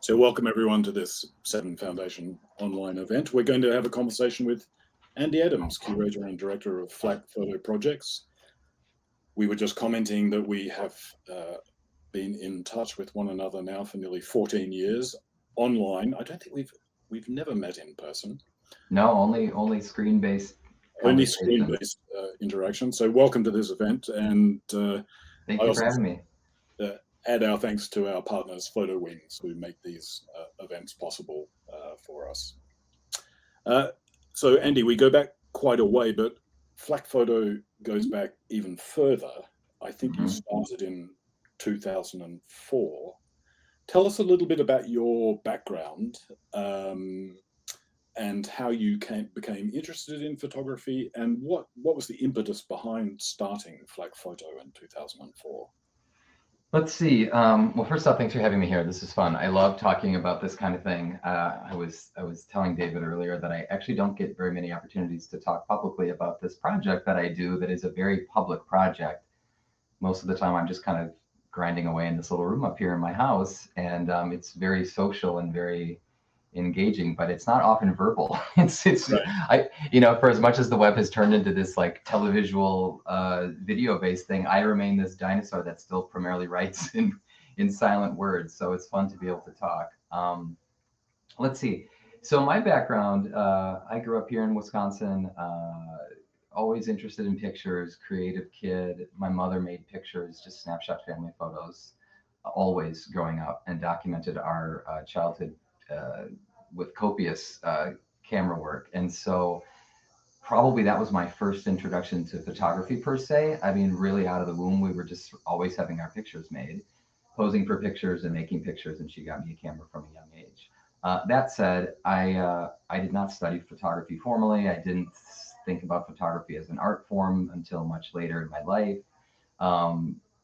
So welcome everyone to this Seven Foundation online event. We're going to have a conversation with Andy Adams, Curator and Director of FlakPhoto Projects. We were just commenting that we have been in touch with one another now for nearly 14 years online. I don't think we've never met in person. No, only screen-based. Only screen-based interaction. So welcome to this event, and thank you for having me. Add our thanks to our partners, Photo Wings, who make these events possible for us. So Andy, we go back quite a way, but FlakPhoto goes back even further. I think you started in 2004. Tell us a little bit about your background and how you became interested in photography, and what was the impetus behind starting FlakPhoto in 2004? Let's see. Well, first off, thanks for having me here. This is fun. I love talking about this kind of thing. I was telling David earlier that I actually don't get very many opportunities to talk publicly about this project that I do that is a very public project. Most of the time I'm just kind of grinding away in this little room up here in my house, and it's very social and very engaging, but it's not often verbal. It's right. For as much as the web has turned into this like televisual video based thing, I remain this dinosaur that still primarily writes in silent words. So it's fun to be able to talk. Let's see. So my background, I grew up here in Wisconsin, always interested in pictures, creative kid. My mother made pictures, just snapshot family photos, always growing up, and documented our childhood with copious camera work. And so probably that was my first introduction to photography per se. I mean, really out of the womb, we were just always having our pictures made, posing for pictures and making pictures, and she got me a camera from a young age. That said, I did not study photography formally. I didn't think about photography as an art form until much later in my life.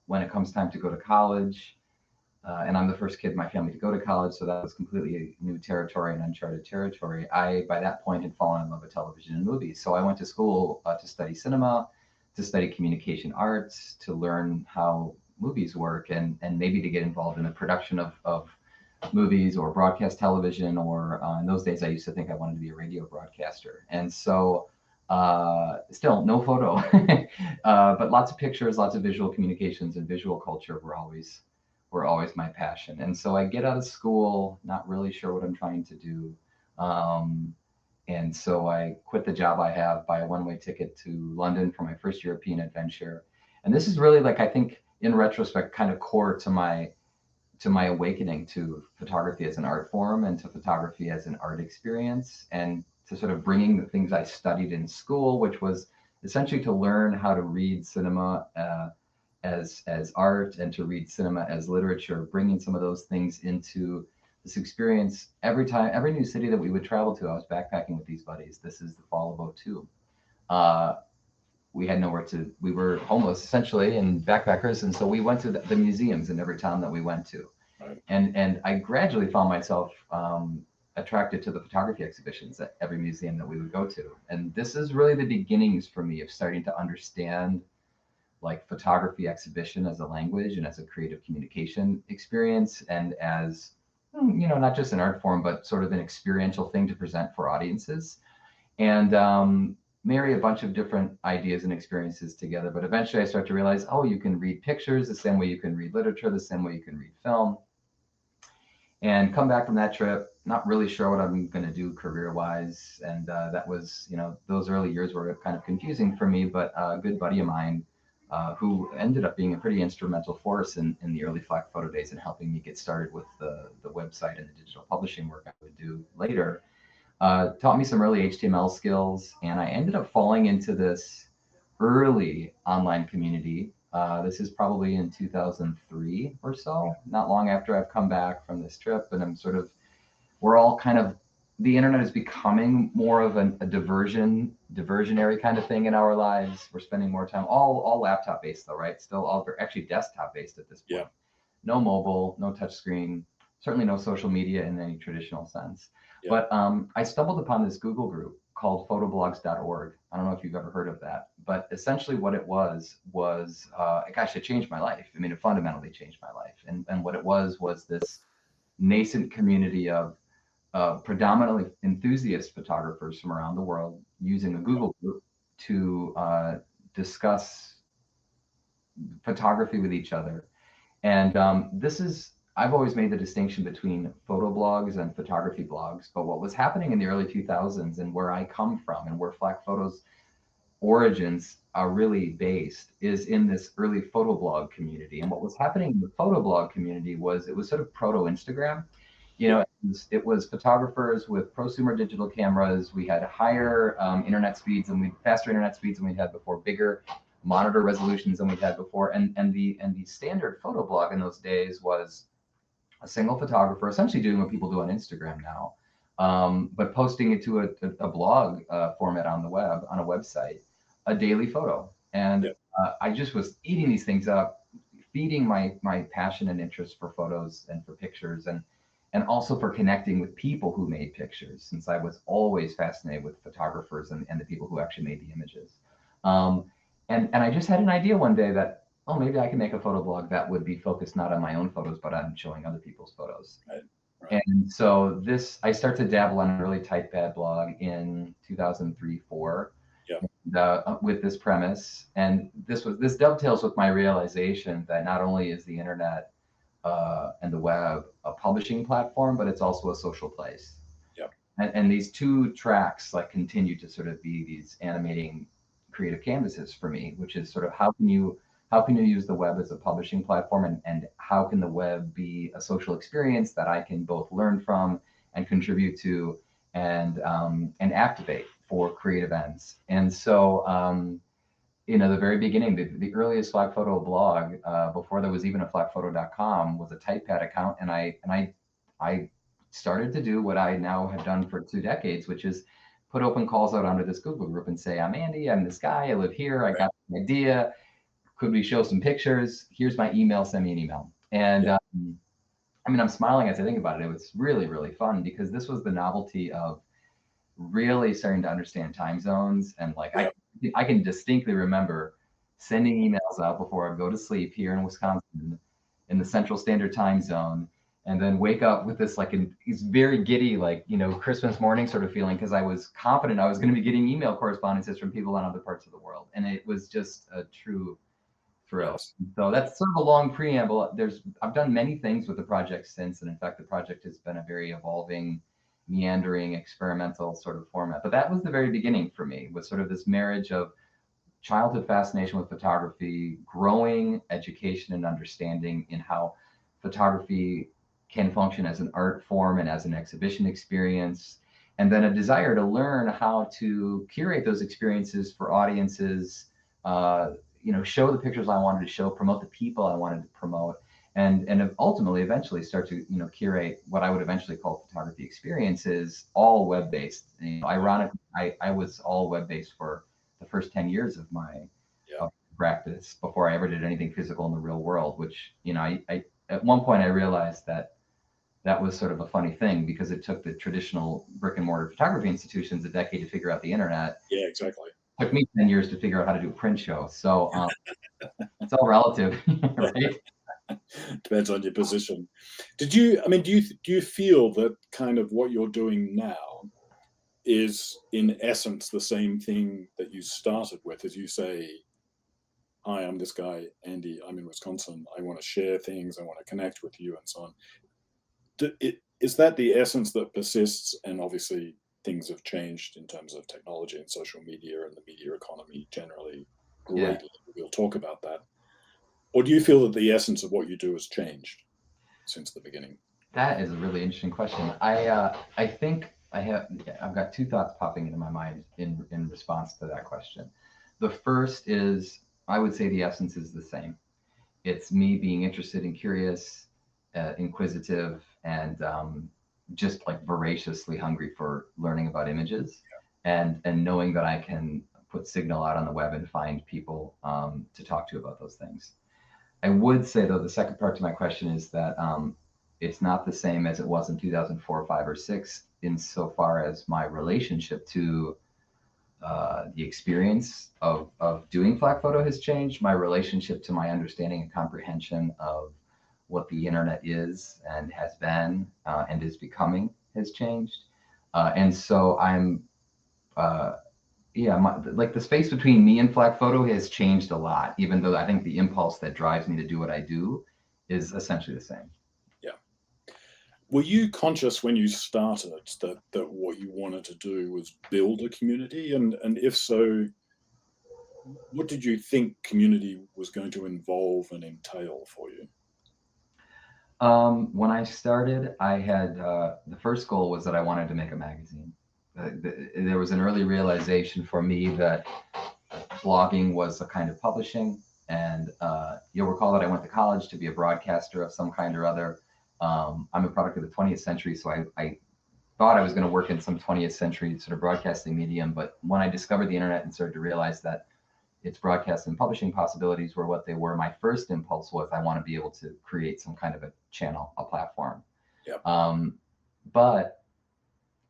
When it comes time to go to college, and I'm the first kid in my family to go to college, so that was completely new territory and uncharted territory. I, by that point, had fallen in love with television and movies. So I went to school to study cinema, to study communication arts, to learn how movies work, and maybe to get involved in the production of movies or broadcast television, or in those days, I used to think I wanted to be a radio broadcaster. And so still no photo, but lots of pictures, lots of visual communications, and visual culture were always my passion. And so I get out of school, not really sure what I'm trying to do. And so I quit the job I have, buy a one-way ticket to London for my first European adventure. And this is really, like, I think in retrospect, kind of core to my awakening to photography as an art form and to photography as an art experience, and to sort of bringing the things I studied in school, which was essentially to learn how to read cinema as art and to read cinema as literature, bringing some of those things into this experience. Every new city that we would travel to, I was backpacking with these buddies. This is the fall of 2002. We had nowhere to, we were homeless essentially and backpackers. And so we went to the museums in every town that we went to. Right. And I gradually found myself attracted to the photography exhibitions at every museum that we would go to. And this is really the beginnings for me of starting to understand like photography exhibition as a language and as a creative communication experience, and as, not just an art form, but sort of an experiential thing to present for audiences, and marry a bunch of different ideas and experiences together. But eventually I start to realize, you can read pictures the same way you can read literature, the same way you can read film. And come back from that trip, not really sure what I'm going to do career-wise. And that was, those early years were kind of confusing for me, but a good buddy of mine, who ended up being a pretty instrumental force in the early FlakPhoto days and helping me get started with the website and the digital publishing work I would do later, taught me some early HTML skills. And I ended up falling into this early online community. This is probably in 2003 or so, not long after I've come back from this trip. And we're all kind of, the internet is becoming more of a diversionary kind of thing in our lives. We're spending more time, all laptop based though, right? Still all actually desktop based at this point. Yeah. No mobile, no touch screen, certainly no social media in any traditional sense. Yeah. But I stumbled upon this Google group called photoblogs.org. I don't know if you've ever heard of that, but essentially what it was, gosh, it changed my life. I mean, it fundamentally changed my life. And what it was this nascent community of predominantly enthusiast photographers from around the world using a Google group to discuss photography with each other. And I've always made the distinction between photo blogs and photography blogs. But what was happening in the early 2000s, and where I come from and where FlakPhoto's origins are really based, is in this early photo blog community. And what was happening in the photo blog community was, it was sort of proto Instagram. It was photographers with prosumer digital cameras. We had higher faster internet speeds than we had before, bigger monitor resolutions than we had before. And the standard photo blog in those days was a single photographer essentially doing what people do on Instagram now, but posting it to a blog format on the web, on a website, a daily photo. And I just was eating these things up, feeding my passion and interest for photos and for pictures, and also for connecting with people who made pictures, since I was always fascinated with photographers and the people who actually made the images. And I just had an idea one day that, oh, maybe I can make a photo blog that would be focused not on my own photos, but on showing other people's photos. Right. And so I started to dabble on an early typepad blog in 2003-04. With this premise. And this dovetails with my realization that not only is the internet and the web a publishing platform, but it's also a social place. And these two tracks like continue to sort of be these animating creative canvases for me, which is sort of how can you use the web as a publishing platform, and how can the web be a social experience that I can both learn from and contribute to and activate for creative ends. And so the very beginning, the earliest FlakPhoto blog, before there was even a FlakPhoto.com, was a typepad account, and I started to do what I now have done for 2 decades, which is put open calls out onto this Google group and say, I'm Andy, I'm this guy, I live here, I got an idea, could we show some pictures? Here's my email, send me an email. And I'm smiling as I think about it. It was really, really fun, because this was the novelty of really starting to understand time zones. And I can distinctly remember sending emails out before I'd go to sleep here in Wisconsin in the Central Standard Time Zone, and then wake up with this it's very giddy, Christmas morning sort of feeling, because I was confident I was going to be getting email correspondences from people in other parts of the world. And it was just a true thrill. So that's sort of a long preamble. I've done many things with the project since, and in fact, the project has been a very evolving, meandering, experimental sort of format. But that was the very beginning for me, was sort of this marriage of childhood fascination with photography, growing education and understanding in how photography can function as an art form and as an exhibition experience, and then a desire to learn how to curate those experiences for audiences, show the pictures I wanted to show, promote the people I wanted to promote, and ultimately, eventually start to, curate what I would eventually call photography experiences, all web-based. Ironically, I was all web-based for the first 10 years of my practice before I ever did anything physical in the real world, which, I at one point I realized that was sort of a funny thing, because it took the traditional brick and mortar photography institutions a decade to figure out the internet. Yeah, exactly. It took me 10 years to figure out how to do a print show. So it's all relative, right? Depends on your position. Do you feel that kind of what you're doing now is in essence the same thing that you started with, as you say, hi, I'm this guy, Andy, I'm in Wisconsin, I want to share things, I want to connect with you, and so on. Is that the essence that persists? And obviously things have changed in terms of technology and social media and the media economy generally greatly. We'll talk about that. Or do you feel that the essence of what you do has changed since the beginning? That is a really interesting question. I think I've got 2 thoughts popping into my mind in response to that question. The first is, I would say the essence is the same. It's me being interested and curious, inquisitive, and just voraciously hungry for learning about images, and knowing that I can put signal out on the web and find people to talk to about those things. I would say, though, the second part to my question is that it's not the same as it was in 2004, 5, or 6, insofar as my relationship to the experience of doing FlakPhoto has changed. My relationship to my understanding and comprehension of what the internet is and has been and is becoming has changed. And so I'm, like the space between me and FlakPhoto has changed a lot, even though I think the impulse that drives me to do what I do is essentially the same. Yeah. Were you conscious when you started that what you wanted to do was build a community? And if so, what did you think community was going to involve and entail for you? When I started, I had the first goal was that I wanted to make a magazine. There was an early realization for me that blogging was a kind of publishing. And you'll recall that I went to college to be a broadcaster of some kind or other. I'm a product of the 20th century, so I thought I was going to work in some 20th century sort of broadcasting medium. But when I discovered the internet and started to realize that its broadcast and publishing possibilities were what they were, my first impulse was I want to be able to create some kind of a channel, a platform. Yep. But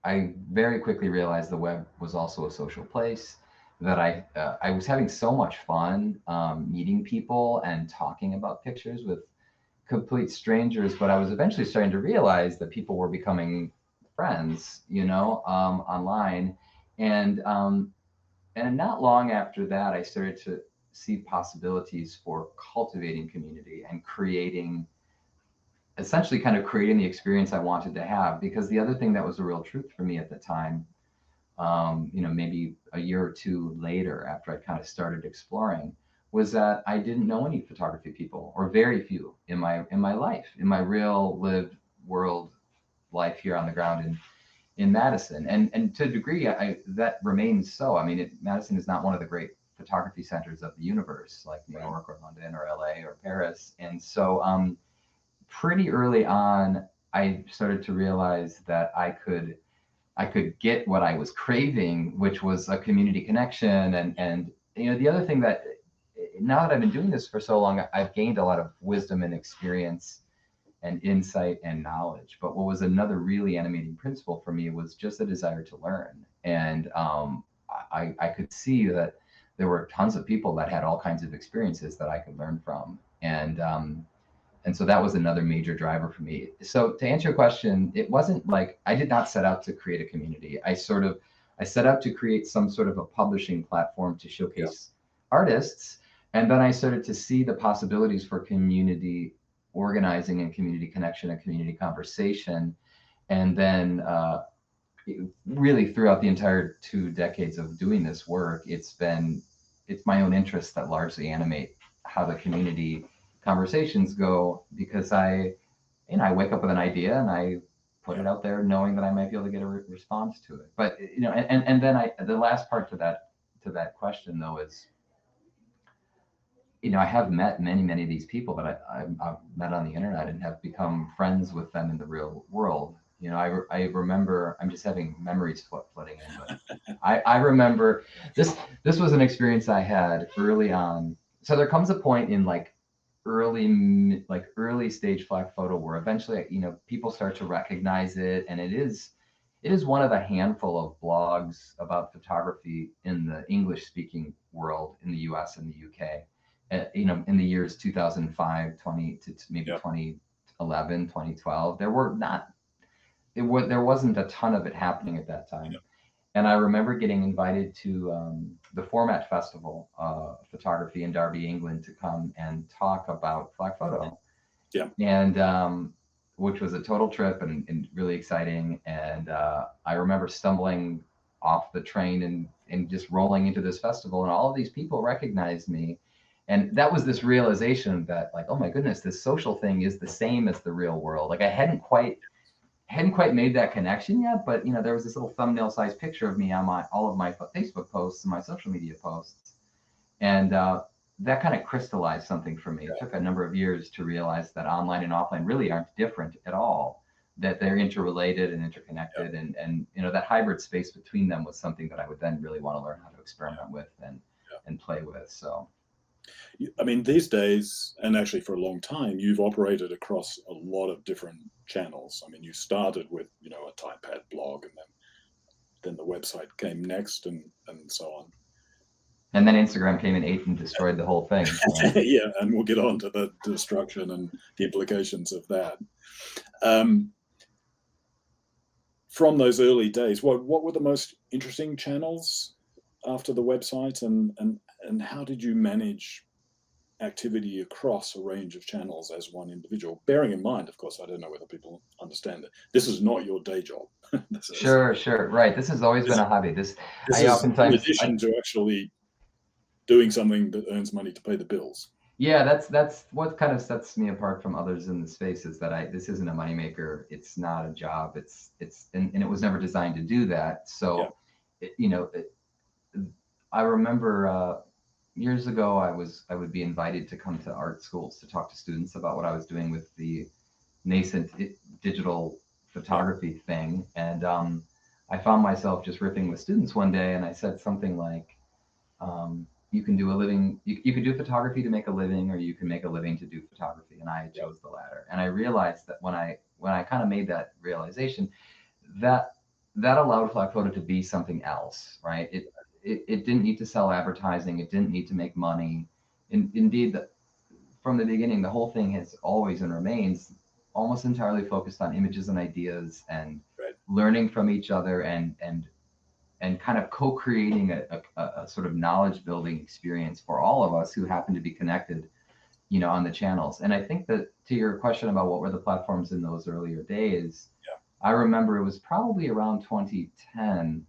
I very quickly realized the web was also a social place, that I was having so much fun meeting people and talking about pictures with complete strangers, but I was eventually starting to realize that people were becoming friends, online. And not long after that, I started to see possibilities for cultivating community and essentially kind of creating the experience I wanted to have. Because the other thing that was a real truth for me at the time, maybe a year or two later after I kind of started exploring, was that I didn't know any photography people, or very few in my life, in my real lived world life here on the ground in Madison. And to a degree, that remains so. I mean, Madison is not one of the great photography centers of the universe, like New York or London or LA or Paris. And so pretty early on, I started to realize that I could get what I was craving, which was a community connection. And the other thing that, now that I've been doing this for so long, I've gained a lot of wisdom and experience and insight and knowledge. But what was another really animating principle for me was just a desire to learn. And I could see that there were tons of people that had all kinds of experiences that I could learn from. And so that was another major driver for me. So to answer your question, it wasn't like I did not set out to create a community. I set out to create some sort of a publishing platform to showcase artists. And then I started to see the possibilities for community organizing and community connection and community conversation. And then really throughout the entire 2 decades of doing this work, it's my own interests that largely animate how the community conversations go, because I wake up with an idea and I put it out there knowing that I might be able to get a response to it. But and then the last part to that question though is, I have met many of these people that I've met on the internet and have become friends with them in the real world. I remember, I'm just having memories flooding in, but I remember this was an experience I had early on. So there comes a point in early stage FlakPhoto where eventually, people start to recognize it. And it is one of a handful of blogs about photography in the English speaking world in the US and the UK. In the years 2005, 20 to maybe 2011, 2012, there wasn't a ton of it happening at that time. And I remember getting invited to the Format Festival photography in Derby, England, to come and talk about FlakPhoto. Yeah. And which was a total trip and really exciting. And I remember stumbling off the train and just rolling into this festival, and all of these people recognized me. And that was this realization that, like, oh my goodness, this social thing is the same as the real world. Like, I hadn't quite made that connection yet, but there was this little thumbnail sized picture of me on all of my Facebook posts and my social media posts. And that kind of crystallized something for me. It took a number of years to realize that online and offline really aren't different at all, that they're interrelated and interconnected. And that hybrid space between them was something that I would then really want to learn how to experiment with and play with. So. I mean, these days, and actually for a long time, you've operated across a lot of different channels. I mean, you started with, a typepad blog, and then the website came next, and so on. And then Instagram came and ate and destroyed the whole thing. Right? Yeah, and we'll get on to the destruction and the implications of that. From those early days, what were the most interesting channels after the website, and how did you manage activity across a range of channels as one individual? Bearing in mind, of course, I don't know whether people understand that this is not your day job. Sure, right. This has always been a hobby. This I is in oftentimes, addition to actually doing something that earns money to pay the bills. yeah, that's what kind of sets me apart from others in the space, is that this isn't a moneymaker. It's not a job. And it was never designed to do that. Yeah, So, I remember years ago, I would be invited to come to art schools to talk to students about what I was doing with the nascent digital yeah, photography thing, and I found myself just riffing with students one day, and I said something like, "You can do a living. You can do photography to make a living, or you can make a living to do photography." And I yeah, chose the latter. And I realized that when I kind of made that realization, that that allowed FlakPhoto to be something else, right? It didn't need to sell advertising. It didn't need to make money. Indeed, from the beginning, the whole thing has always and remains almost entirely focused on images and ideas and right. learning from each other and kind of co-creating a sort of knowledge building experience for all of us who happen to be connected, on the channels. And I think that, to your question about what were the platforms in those earlier days, Yeah, I remember it was probably around 2010,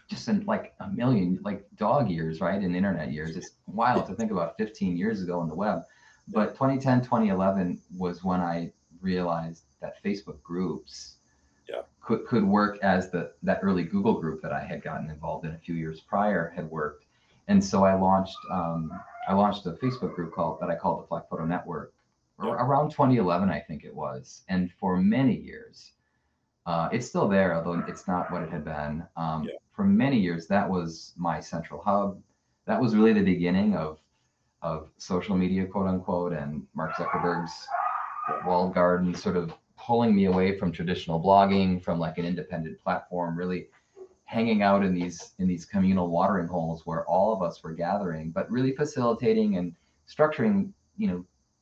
just in like a million, like dog years, right? In internet years. It's wild to think about 15 years ago on the web. yeah, But 2010, 2011 was when I realized that Facebook groups yeah, could work as that early Google group that I had gotten involved in a few years prior had worked. And so I launched a Facebook group that I called the FlakPhoto Network yeah, around 2011, I think it was. And for many years, it's still there, although it's not what it had been. yeah, For many years, that was my central hub. That was really the beginning of social media, quote unquote, and Mark Zuckerberg's yeah, walled garden sort of pulling me away from traditional blogging, from like an independent platform, really hanging out in these communal watering holes where all of us were gathering, but really facilitating and structuring,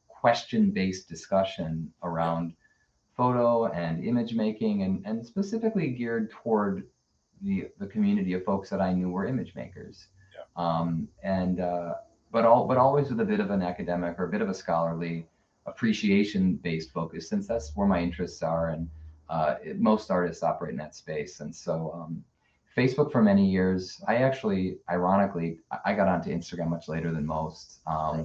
question-based discussion yeah, around photo and image making, and specifically geared toward the community of folks that I knew were image makers. yeah, And but always with a bit of an academic or a bit of a scholarly appreciation based focus, since that's where my interests are. And most artists operate in that space. And so Facebook for many years, I actually, ironically, I got onto Instagram much later than most. right.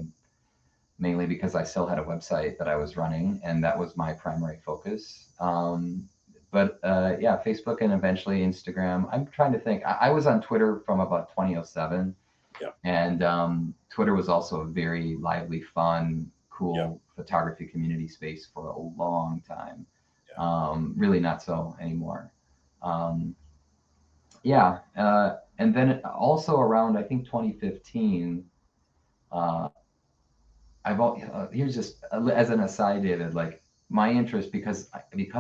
Mainly because I still had a website that I was running, and that was my primary focus. But yeah, Facebook and eventually Instagram. I'm trying to think. I was on Twitter from about 2007, Yeah, and Twitter was also a very lively, fun, yeah, cool photography community space for a long time. yeah, Really not so anymore. Um, yeah, and then also around, I think, 2015. Uh, here's just as an aside, David, like my interest, because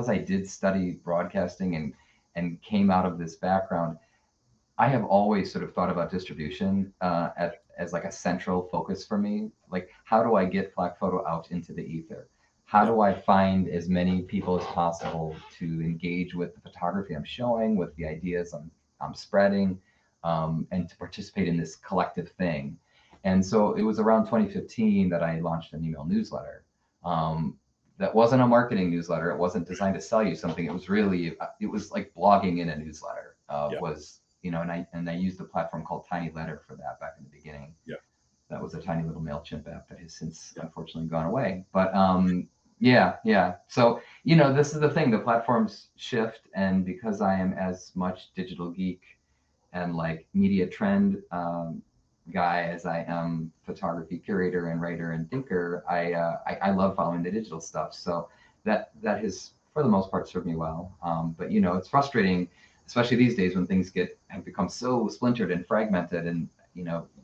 I did study broadcasting and came out of this background. I have always sort of thought about distribution as like a central focus for me. Like, how do I get FlakPhoto out into the ether? How yeah, do I find as many people as possible to engage with the photography I'm showing, with the ideas I'm spreading, and to participate in this collective thing? And so it was around 2015 that I launched an email newsletter. That wasn't a marketing newsletter. It wasn't designed to sell you something. It was like blogging in a newsletter. yeah, And I used a platform called Tiny Letter for that back in the beginning. yeah, That was a tiny little MailChimp app that has since yeah, unfortunately gone away. But yeah. So this is the thing. The platforms shift, and because I am as much digital geek and like media trend guy as I am photography curator and writer and thinker, I love following the digital stuff. So that has for the most part served me well. But it's frustrating, especially these days when things have become so splintered and fragmented. And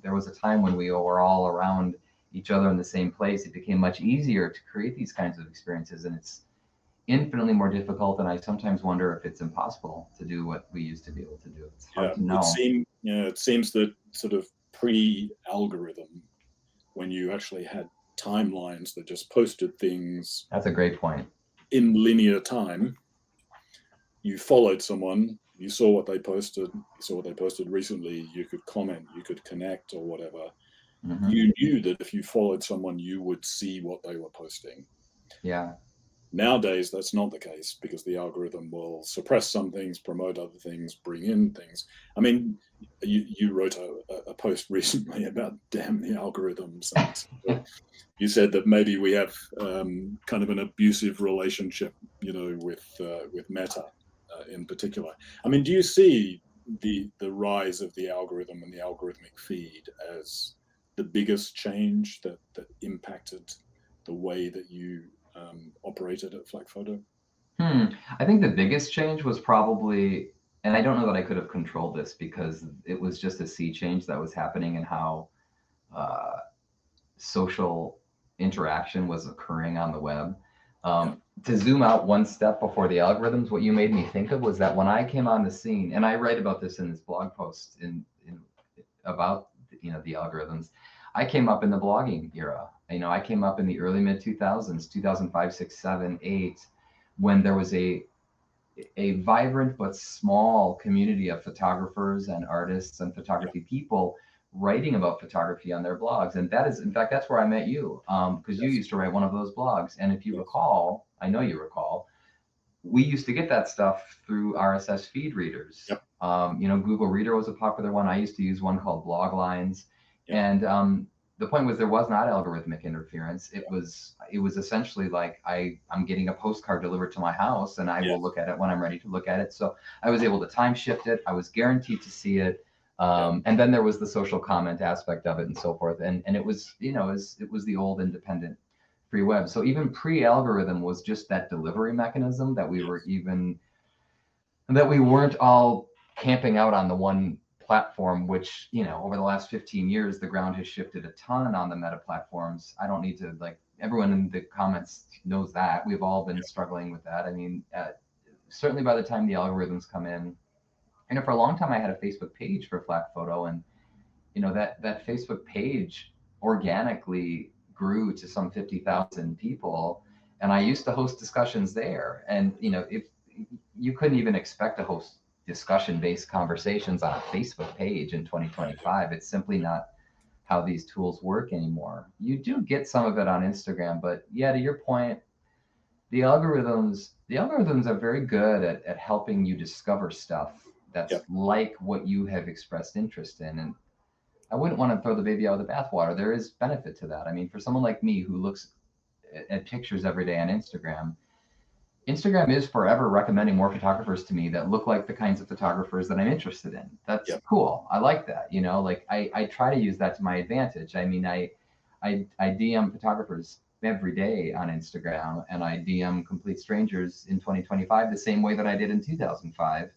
there was a time when we were all around each other in the same place. It became much easier to create these kinds of experiences, and it's infinitely more difficult. And I sometimes wonder if it's impossible to do what we used to be able to do. It's hard yeah. to know. It seems that sort of pre-algorithm, when you actually had timelines that just posted things. That's a great point. In linear time, you followed someone, you saw what they posted, recently, you could comment, you could connect or whatever. Mm-hmm. You knew that if you followed someone, you would see what they were posting. Yeah. Nowadays, that's not the case, because the algorithm will suppress some things, promote other things, bring in things. I mean, you wrote a post recently about damn the algorithms. And you said that maybe we have kind of an abusive relationship, with Meta in particular. I mean, do you see the rise of the algorithm and the algorithmic feed as the biggest change that impacted the way that you operated at FlakPhoto? I think the biggest change was probably, and I don't know that I could have controlled this because it was just a sea change that was happening in how social interaction was occurring on the web. To zoom out one step before the algorithms, what you made me think of was that when I came on the scene, and I write about this in this blog post about the algorithms, I came up in the blogging era. I came up in the early mid 2000s, 2005, 6, 7, 8, when there was a vibrant but small community of photographers and artists and photography people writing about photography on their blogs. And that is, in fact, that's where I met you, because you used to write one of those blogs. And if you recall, I know you recall, we used to get that stuff through RSS feed readers. Yep. Google Reader was a popular one. I used to use one called Bloglines. Yep. And the point was, there was not algorithmic interference. It was essentially like I'm getting a postcard delivered to my house, and I will look at it when I'm ready to look at it. So I was able to time shift it. I was guaranteed to see it. And then there was the social comment aspect of it and so forth. And it was, it was the old independent free web. So even pre-algorithm was just that delivery mechanism that we weren't all camping out on the one platform, which, over the last 15 years, the ground has shifted a ton on the meta platforms. I don't need to, everyone in the comments knows that. We've all been struggling with that. I mean, certainly by the time the algorithms come in, for a long time, I had a Facebook page for FlakPhoto, and, that Facebook page organically grew to some 50,000 people. And I used to host discussions there. And, if you couldn't even expect to host discussion-based conversations on a Facebook page in 2025. It's simply not how these tools work anymore. You do get some of it on Instagram, but yeah, to your point, the algorithms are very good at helping you discover stuff that's like what you have expressed interest in. And I wouldn't want to throw the baby out with the bathwater. There is benefit to that. I mean, for someone like me who looks at pictures every day on Instagram is forever recommending more photographers to me that look like the kinds of photographers that I'm interested in. That's cool. I like that. I try to use that to my advantage. I mean, I DM photographers every day on Instagram, and I DM complete strangers in 2025 the same way that I did in 2005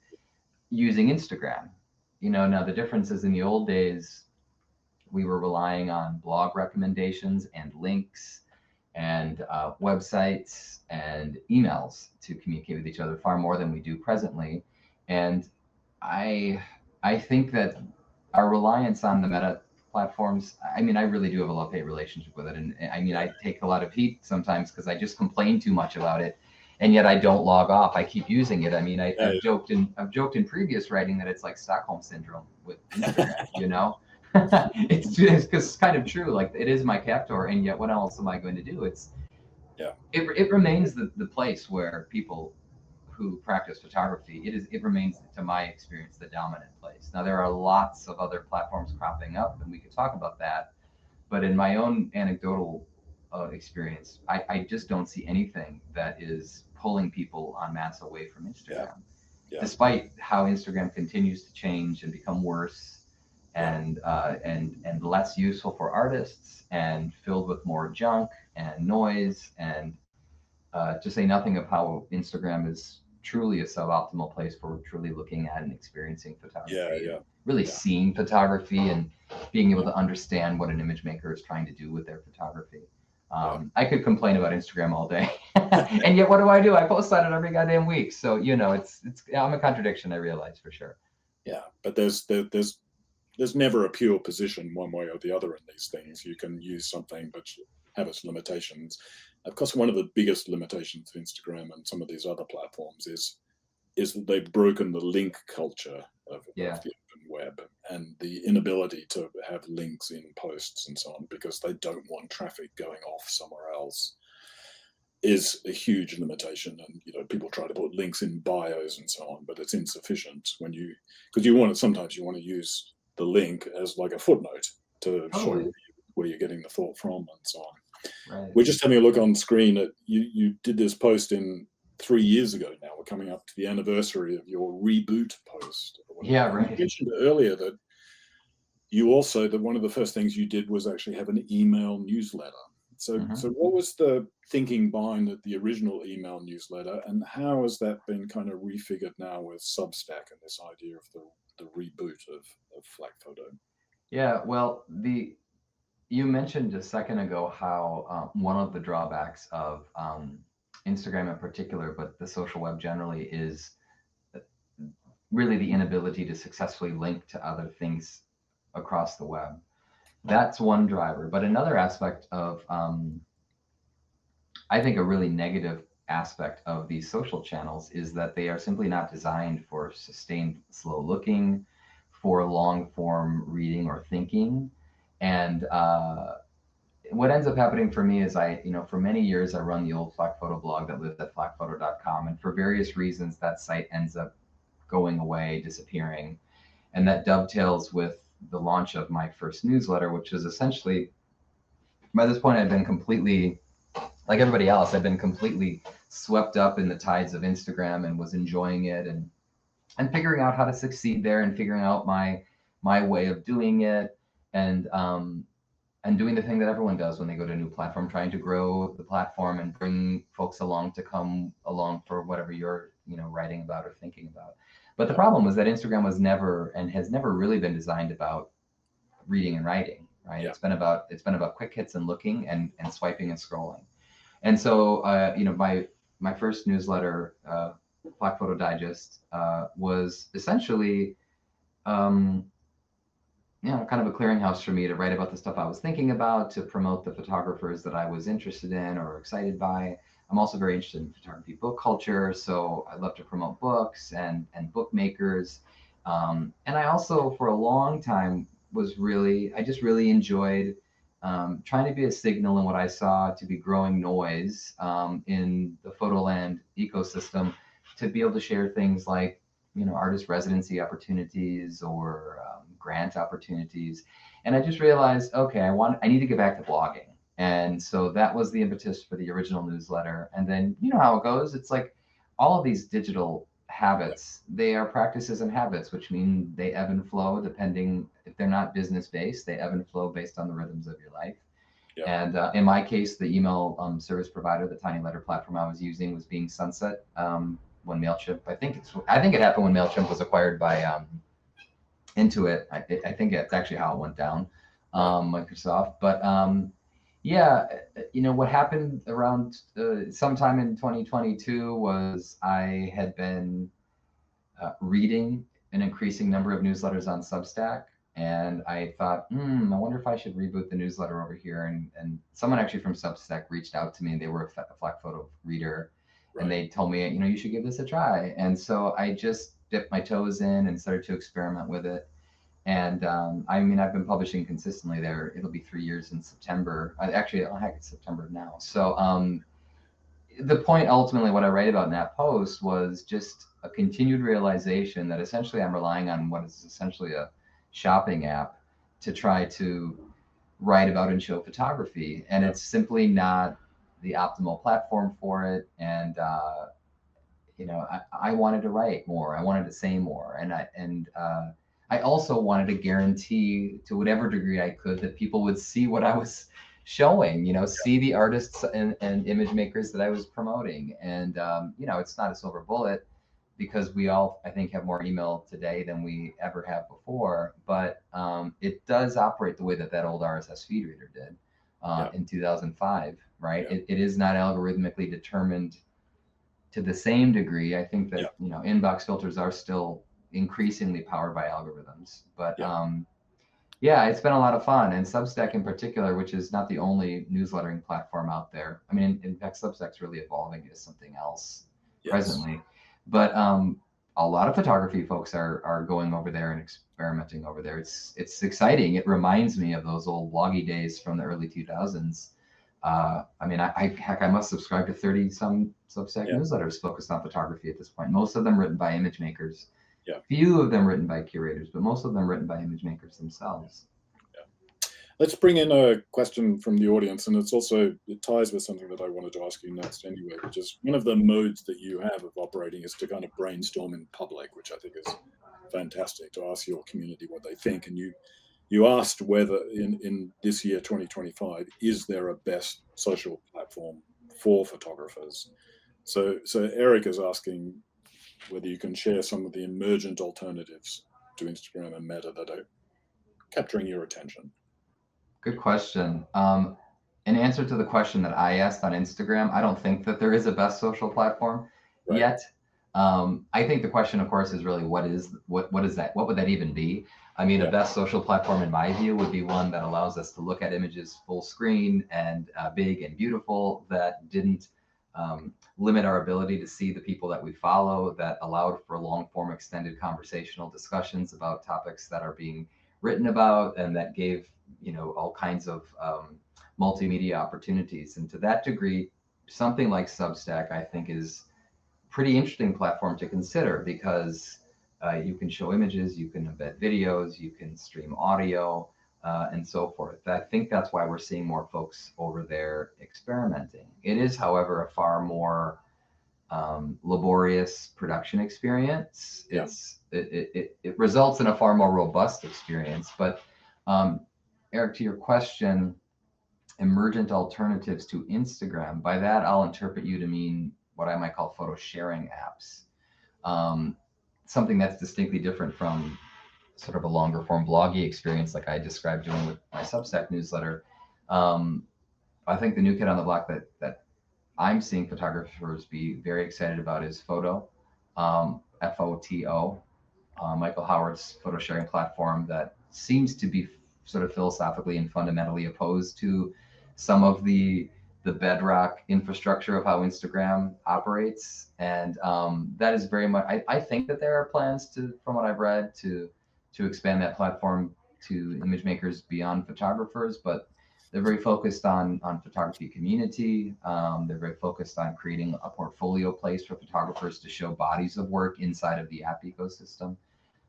using Instagram. Now the difference is, in the old days, we were relying on blog recommendations and links and websites and emails to communicate with each other far more than we do presently. And I think that our reliance on the meta platforms, I mean, I really do have a love-hate relationship with it. And I mean, I take a lot of heat sometimes because I just complain too much about it. And yet I don't log off. I keep using it. I mean, I've joked in previous writing that it's like Stockholm syndrome with Instagram, it's kind of true. Like, it is my captor, and yet what else am I going to do? It remains the place where people who practice photography, it remains, to my experience, the dominant place. Now, there are lots of other platforms cropping up, and we could talk about that. But in my own anecdotal experience, I just don't see anything that is pulling people en masse away from Instagram, despite how Instagram continues to change and become worse and less useful for artists and filled with more junk and noise, and to say nothing of how Instagram is truly a suboptimal place for truly looking at and experiencing photography, really seeing photography and being able to understand what an image maker is trying to do with their photography. I could complain about Instagram all day, and yet what do? I post on it every goddamn week. So, it's I'm a contradiction, I realize, for sure. Yeah, but there's there's never a pure position one way or the other in these things. You can use something but have its limitations. Of course, one of the biggest limitations of Instagram and some of these other platforms is that they've broken the link culture of the open web, and the inability to have links in posts and so on, because they don't want traffic going off somewhere else, is a huge limitation. And people try to put links in bios and so on, but it's insufficient when because sometimes you want to use the link as like a footnote to show where you're getting the thought from and so on. Right. We're just having a look on screen at you did this post in 3 years ago now. We're coming up to the anniversary of your reboot post. Yeah, right. You mentioned earlier that that one of the first things you did was actually have an email newsletter. So what was the thinking behind the original email newsletter, and how has that been kind of refigured now with Substack and this idea of the reboot of FlakPhoto? Yeah, well, you mentioned a second ago how one of the drawbacks of Instagram in particular, but the social web generally, is really the inability to successfully link to other things across the web. That's one driver. But another aspect of, I think a really negative aspect of these social channels is that they are simply not designed for sustained slow looking, for long form reading or thinking. And what ends up happening for me is for many years, I run the old FlakPhoto blog that lives at FlakPhoto.com. And for various reasons, that site ends up going away, disappearing. And that dovetails with the launch of my first newsletter, which is essentially, by this point, I've been completely, like everybody else, I've been completely swept up in the tides of Instagram and was enjoying it and figuring out how to succeed there and figuring out my way of doing it, and doing the thing that everyone does when they go to a new platform, trying to grow the platform and bring folks along to come along for whatever you're writing about or thinking about. But the problem was that Instagram was never and has never really been designed about reading and writing, right? Yeah. It's been about quick hits and looking and swiping and scrolling. And so my first newsletter, FlakPhoto Digest, was essentially kind of a clearinghouse for me to write about the stuff I was thinking about, to promote the photographers that I was interested in or excited by. I'm also very interested in photography book culture, so I love to promote books and bookmakers. And I also, for a long time, I just really enjoyed trying to be a signal in what I saw to be growing noise in the Photoland ecosystem, to be able to share things like artist residency opportunities or grant opportunities. And I just realized, okay, I need to get back to blogging. And so that was the impetus for the original newsletter. And then you know how it goes. It's like all of these digital habits, they are practices and habits, which mean they ebb and flow depending, if they're not business based, they ebb and flow based on the rhythms of your life. Yeah. And in my case, the email service provider, the tiny letter platform I was using, was being sunset when MailChimp, I think it happened when MailChimp was acquired by Intuit. I think it's actually how it went down, Microsoft. But what happened around sometime in 2022 was I had been reading an increasing number of newsletters on Substack, and I thought, I wonder if I should reboot the newsletter over here. And someone actually from Substack reached out to me, and they were a FlakPhoto reader. Right. And they told me, you should give this a try. And so I just dipped my toes in and started to experiment with it. And I've been publishing consistently there. It'll be 3 years in September. It's September now. So the point, ultimately, what I write about in that post was just a continued realization that essentially I'm relying on what is essentially a shopping app to try to write about and show photography. And it's simply not the optimal platform for it. And I wanted to write more. I wanted to say more. And I also wanted to guarantee, to whatever degree I could, that people would see what I was showing, see the artists and image makers that I was promoting. And, it's not a silver bullet, because we all, I think, have more email today than we ever have before. But it does operate the way that old RSS feed reader did in 2005, right? Yeah. It is not algorithmically determined to the same degree. I think that, inbox filters are still increasingly powered by algorithms, but Yeah, it's been a lot of fun, and Substack in particular, which is not the only newslettering platform out there. I mean, in fact, Substack's really evolving into something else Yes. presently. But a lot of photography folks are going over there and experimenting over there. It's exciting. It reminds me of those old bloggy days from the early 2000s. I mean, heck, I must subscribe to 30 some Substack Yeah. newsletters focused on photography at this point. Most of them written by image makers, Yeah. few of them written by curators, but most of them written by image makers themselves. Let's bring in a question from the audience, and it ties with something that I wanted to ask you next anyway, which is one of the modes that you have of operating is to kind of brainstorm in public, which I think is fantastic, to ask your community what they think. And you asked whether in this year 2025, is there a best social platform for photographers? So Eric is asking whether you can share some of the emergent alternatives to Instagram and Meta that are capturing your attention. Good question. In answer to the question that I asked on Instagram, I don't think that there is a best social platform Right. yet. I think the question, of course, is really what is that? What would that even be? I mean, Yeah. a best social platform, in my view, would be one that allows us to look at images full screen and big and beautiful, that didn't limit our ability to see the people that we follow, that allowed for long form extended conversational discussions about topics that are being written about, and that gave all kinds of multimedia opportunities. And to that degree, something like Substack, I think, is a pretty interesting platform to consider, because you can show images, you can embed videos, you can stream audio, and so forth. I think that's why we're seeing more folks over there experimenting. It is, however, a far more laborious production experience. Yeah. It results in a far more robust experience. But Eric, to your question, emergent alternatives to Instagram, by that I'll interpret you to mean what I might call photo sharing apps. Something that's distinctly different from sort of a longer form bloggy experience like I described doing with my Substack newsletter. I think the new kid on the block that I'm seeing photographers be very excited about is Photo, FOTO, Michael Howard's photo sharing platform that seems to be sort of philosophically and fundamentally opposed to some of the bedrock infrastructure of how Instagram operates. And that is very much, I think that there are plans to, from what I've read, to expand that platform to image makers beyond photographers, but they're very focused on photography community. They're very focused on creating a portfolio place for photographers to show bodies of work inside of the app ecosystem.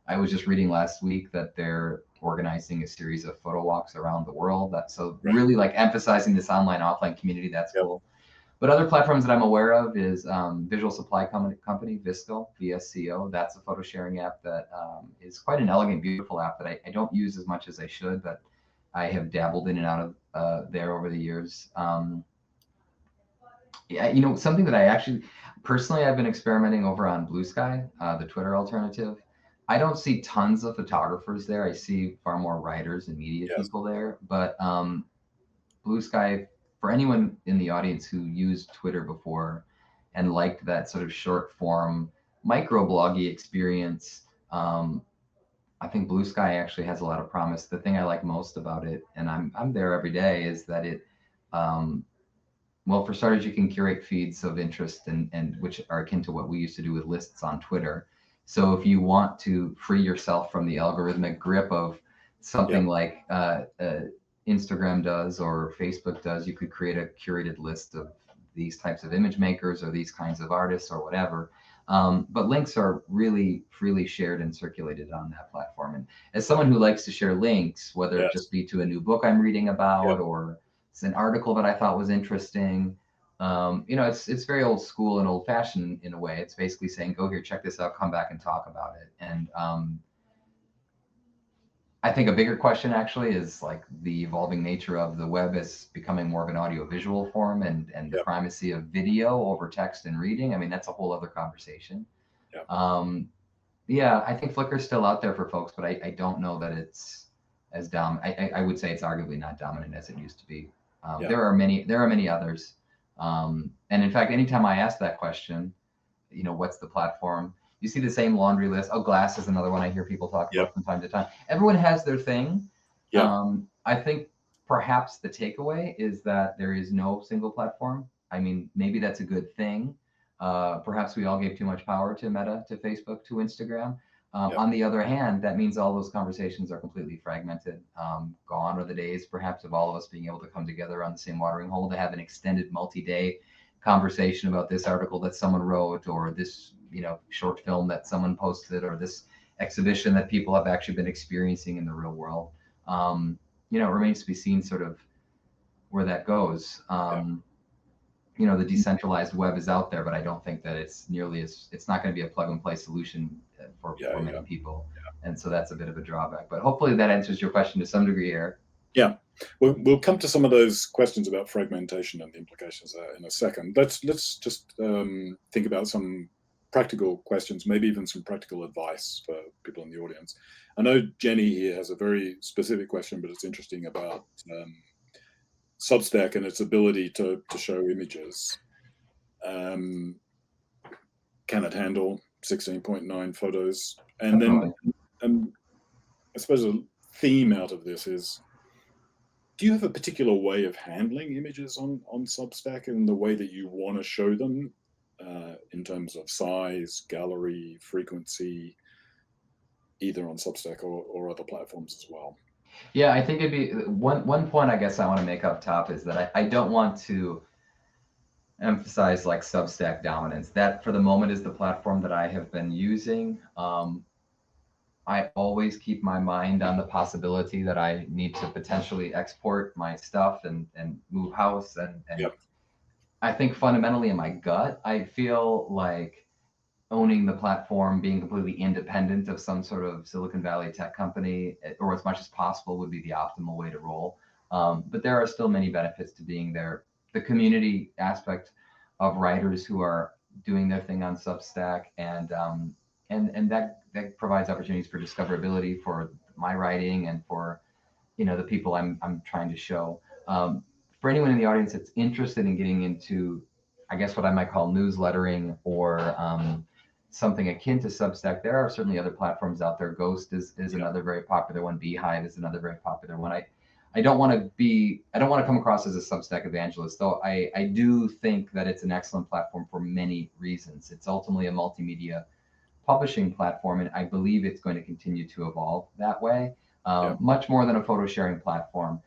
I was just reading last week that they're organizing a series of photo walks around the world. So Right. really like emphasizing this online offline community. That's Yep. cool. But other platforms that I'm aware of is Visual Supply Company, VSCO, VSCO. That's a photo sharing app that is quite an elegant, beautiful app that I don't use as much as I should, but I have dabbled in and out of there over the years. Yeah, something that I actually, personally, I've been experimenting over on Blue Sky, the Twitter alternative. I don't see tons of photographers there. I see far more writers and media Yes. people there. But Blue Sky, for anyone in the audience who used Twitter before and liked that sort of short form microbloggy experience, I think Blue Sky actually has a lot of promise. The thing I like most about it, and I'm there every day, is that it well, for starters, you can curate feeds of interest and which are akin to what we used to do with lists on Twitter. So if you want to free yourself from the algorithmic grip of something Yep. like Instagram does or Facebook does, you could create a curated list of these types of image makers or these kinds of artists or whatever. But links are really freely shared and circulated on that platform. And as someone who likes to share links, whether it Yes. just be to a new book I'm reading about Yep. or it's an article that I thought was interesting. It's very old school and old fashioned in a way. It's basically saying, go here, check this out, come back and talk about it. And I think a bigger question actually is like the evolving nature of the web as becoming more of an audio-visual form and the Yep. primacy of video over text and reading. I mean, that's a whole other conversation. Yep. Yeah, I think Flickr's still out there for folks, but I don't know that it's as I would say it's arguably not dominant as it used to be. Yeah. There are many others. And in fact, anytime I ask that question, what's the platform? You see the same laundry list. Oh, Glass is another one I hear people talk Yep. about from time to time. Everyone has their thing. Yeah. I think perhaps the takeaway is that there is no single platform. I mean, maybe that's a good thing. Perhaps we all gave too much power to Meta, to Facebook, to Instagram. Yeah. On the other hand, that means all those conversations are completely fragmented. Gone are the days, perhaps, of all of us being able to come together on the same watering hole to have an extended multi-day conversation about this article that someone wrote, or this, short film that someone posted, or this exhibition that people have actually been experiencing in the real world. It remains to be seen sort of where that goes. Yeah. The decentralized web is out there, but I don't think that it's not going to be a plug and play solution for Yeah. many people. And so that's a bit of a drawback, but hopefully that answers your question to some degree, Eric. Yeah. We'll come to some of those questions about fragmentation and the implications there in a second. Let's just think about some practical questions, maybe even some practical advice for people in the audience. I know Jenny here has a very specific question, but it's interesting about Substack and its ability to show images. Can it handle 16.9 photos? And Definitely. then I suppose a theme out of this is, do you have a particular way of handling images on Substack and the way that you want to show them in terms of size, gallery, frequency, either on Substack or other platforms as well? Yeah, I think it'd be one point I guess I want to make up top is that I don't want to emphasize like Substack dominance. That for the moment is the platform that I have been using. I always keep my mind on the possibility that I need to potentially export my stuff and move house. And Yep. I think fundamentally in my gut, I feel like owning the platform, being completely independent of some sort of Silicon Valley tech company, or as much as possible, would be the optimal way to roll. But there are still many benefits to being there. The community aspect of writers who are doing their thing on Substack, and that provides opportunities for discoverability for my writing and for the people I'm trying to show. For anyone in the audience that's interested in getting into, I guess what I might call newslettering or something akin to Substack, there are certainly other platforms out there. Ghost is another very popular one. Beehive is another very popular one. I don't want to come across as a Substack evangelist, though I do think that it's an excellent platform for many reasons. It's ultimately a multimedia publishing platform, and I believe it's going to continue to evolve that way. Much more than a photo sharing platform.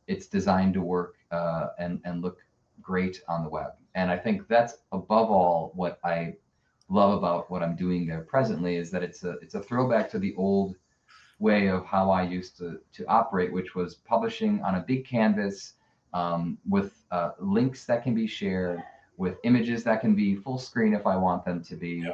It's designed to work and look great on the web. And I think that's above all what I love about what I'm doing there presently, is that it's a throwback to the old way of how I used to operate, which was publishing on a big canvas with links that can be shared, with images that can be full screen if I want them to be.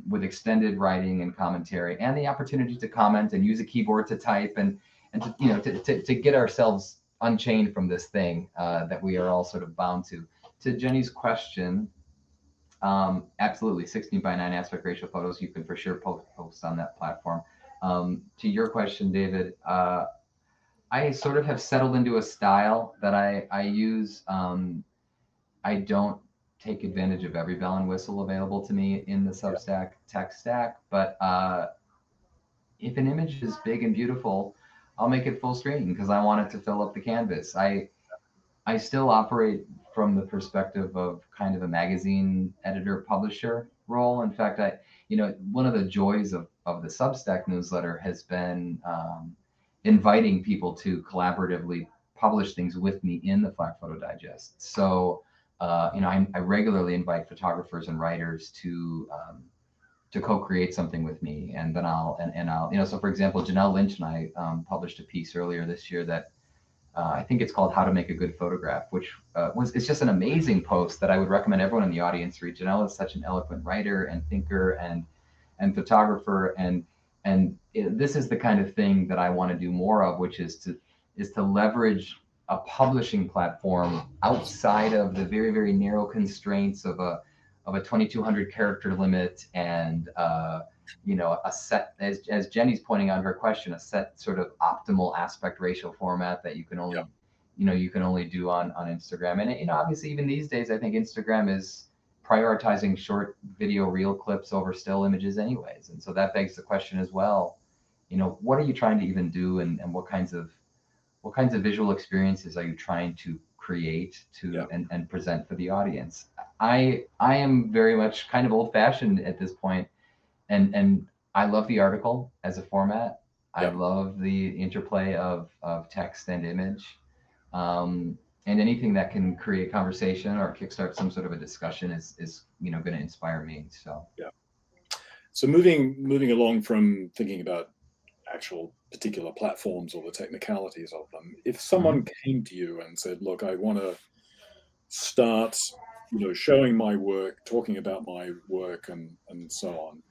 With extended writing and commentary, and the opportunity to comment and use a keyboard to type and to get ourselves unchained from this thing that we are all sort of bound to. To Jenny's question, absolutely, 16:9 aspect ratio photos you can for sure post on that platform. To your question, David, I sort of have settled into a style that I use. I don't take advantage of every bell and whistle available to me in the Substack tech stack, but if an image is big and beautiful, I'll make it full screen because I want it to fill up the canvas. I still operate from the perspective of kind of a magazine editor publisher role. In fact, one of the joys of the Substack newsletter has been inviting people to collaboratively publish things with me in the FlakPhoto Digest. So I regularly invite photographers and writers to co-create something with me, and then I'll so for example, Janelle Lynch and I published a piece earlier this year that I think it's called "How to Make a Good Photograph," which it's just an amazing post that I would recommend everyone in the audience read. Janelle is such an eloquent writer and thinker and photographer, and this is the kind of thing that I want to do more of, which is to leverage a publishing platform outside of the very, very narrow constraints of a 2,200 character limit and a set, as Jenny's pointing out in her question, a set sort of optimal aspect ratio format that you can only you can only do on Instagram. And obviously even these days I think Instagram is prioritizing short video reel clips over still images anyways, and so that begs the question as well, what are you trying to even do, and what kinds of visual experiences are you trying to create and present for the audience? I am very much kind of old-fashioned at this point, and I love the article as a format. I love the interplay of text and image, and anything that can create conversation or kickstart some sort of a discussion is going to inspire me. So So moving along from thinking about actual particular platforms or the technicalities of them, if someone came to you and said, look, I want to start showing my work, talking about my work, and so on,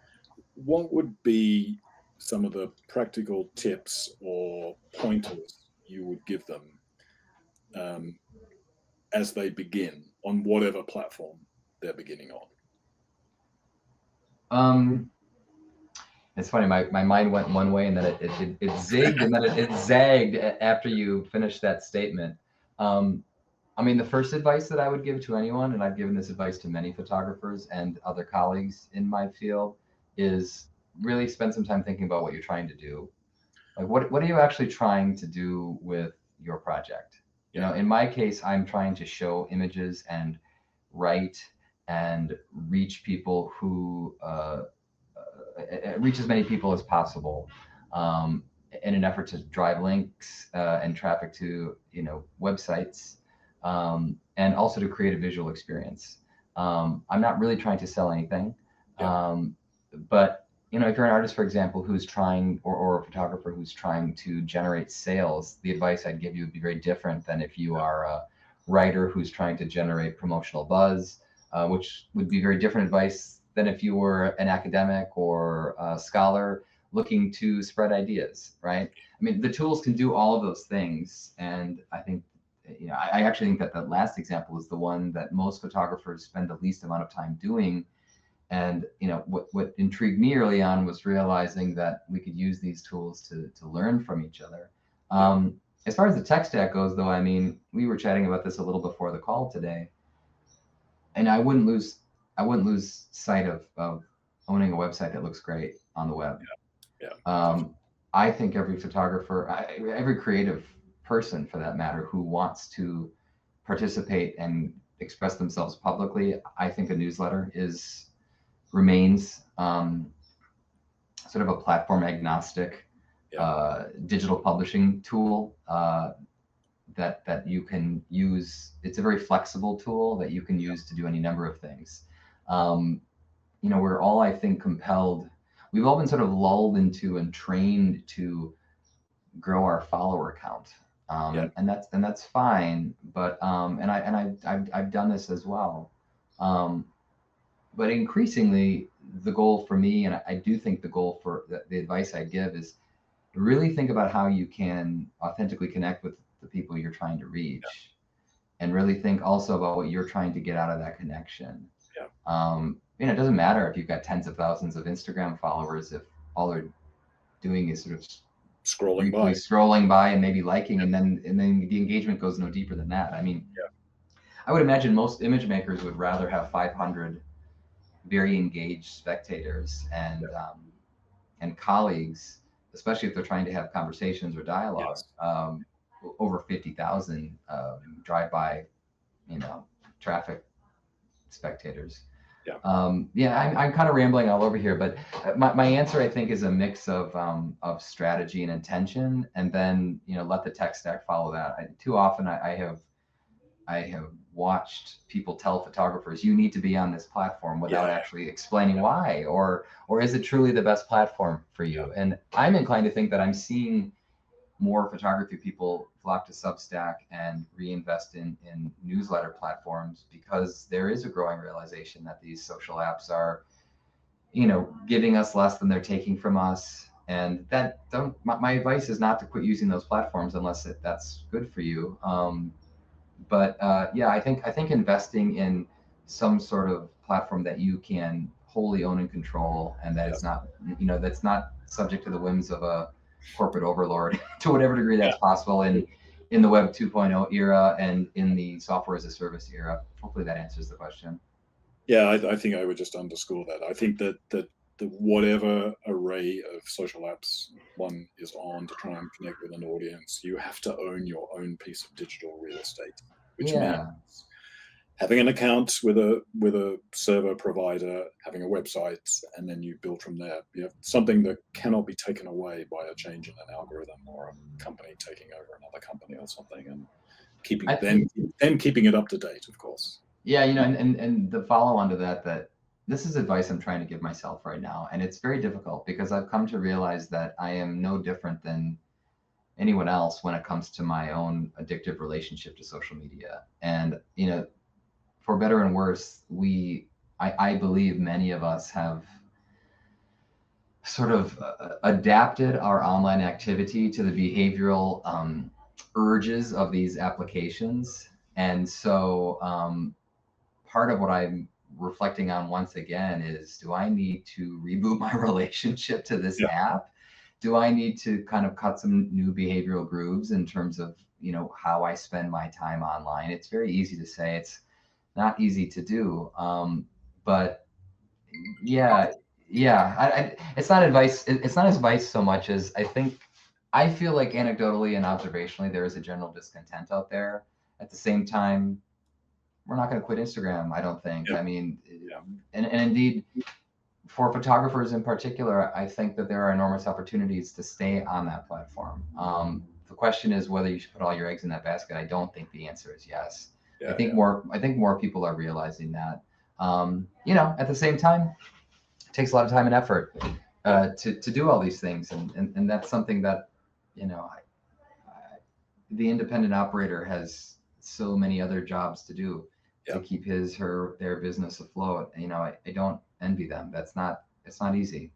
what would be some of the practical tips or pointers you would give them as they begin on whatever platform they're beginning on? It's funny, my mind went one way, and then it zigged, and then it zagged after you finished that statement. I mean, the first advice that I would give to anyone, and I've given this advice to many photographers and other colleagues in my field, is really spend some time thinking about what you're trying to do. Like, what are you actually trying to do with your project? In my case, I'm trying to show images and write and reach people who reach as many people as possible, in an effort to drive links and traffic to websites, and also to create a visual experience. I'm not really trying to sell anything, but if you're an artist, for example, who's trying, or a photographer who's trying to generate sales, the advice I'd give you would be very different than if you are a writer who's trying to generate promotional buzz, which would be very different advice than if you were an academic or a scholar looking to spread ideas, right? I mean, the tools can do all of those things, and I think, I actually think that the last example is the one that most photographers spend the least amount of time doing. And what intrigued me early on was realizing that we could use these tools to learn from each other. As far as the tech stack goes, though, I mean, we were chatting about this a little before the call today, and I wouldn't lose sight of owning a website that looks great on the web. I think every photographer, every creative person for that matter, who wants to participate and express themselves publicly, I think a newsletter remains sort of a platform agnostic digital publishing tool that you can use. It's a very flexible tool that you can use to do any number of things. We're all, I think, compelled. We've all been sort of lulled into and trained to grow our follower count, and that's fine. But I've done this as well. But increasingly, the goal for me, and I do think the goal for the advice I give, is really think about how you can authentically connect with the people you're trying to reach, and really think also about what you're trying to get out of that connection. It doesn't matter if you've got tens of thousands of Instagram followers if all they're doing is sort of scrolling by and maybe liking, and then the engagement goes no deeper than that. I mean, I would imagine most image makers would rather have 500 very engaged spectators and colleagues, especially if they're trying to have conversations or dialogue, over 50,000 drive-by, traffic spectators. I'm kind of rambling all over here, but my answer, I think, is a mix of strategy and intention, and then let the tech stack follow that. Too often, I have watched people tell photographers, you need to be on this platform, without actually explaining why, or is it truly the best platform for you? And I'm inclined to think that I'm seeing more photography people flock to Substack and reinvest in newsletter platforms, because there is a growing realization that these social apps are, giving us less than they're taking from us. And my advice is not to quit using those platforms unless that's good for you. I think investing in some sort of platform that you can wholly own and control, and that is not, that's not subject to the whims of a corporate overlord to whatever degree that's possible in the Web 2.0 era and in the software as a service era. Hopefully that answers the question. Yeah, I think I would just underscore that. I think that whatever array of social apps one is on to try and connect with an audience, you have to own your own piece of digital real estate, which means having an account with a server provider, having a website, and then you build from there. You have something that cannot be taken away by a change in an algorithm or a company taking over another company or something, and keeping it up to date, of course. Yeah, and the follow on to that this is advice I'm trying to give myself right now, and it's very difficult because I've come to realize that I am no different than anyone else when it comes to my own addictive relationship to social media. And for better and worse, I believe many of us have sort of adapted our online activity to the behavioral urges of these applications. And so part of what I'm reflecting on once again is, do I need to reboot my relationship to this app? Do I need to kind of cut some new behavioral grooves in terms of, how I spend my time online? It's very easy to say, it's not easy to do. But it's not advice. It's not advice so much as I feel like anecdotally and observationally, there is a general discontent out there. At the same time, we're not going to quit Instagram, I don't think. I mean, and indeed, for photographers in particular, I think that there are enormous opportunities to stay on that platform. The question is whether you should put all your eggs in that basket. I don't think the answer is yes. I think more people are realizing that. At the same time, it takes a lot of time and effort to do all these things, and that's something that the independent operator has so many other jobs to do to keep their business afloat. I don't envy them. It's not easy.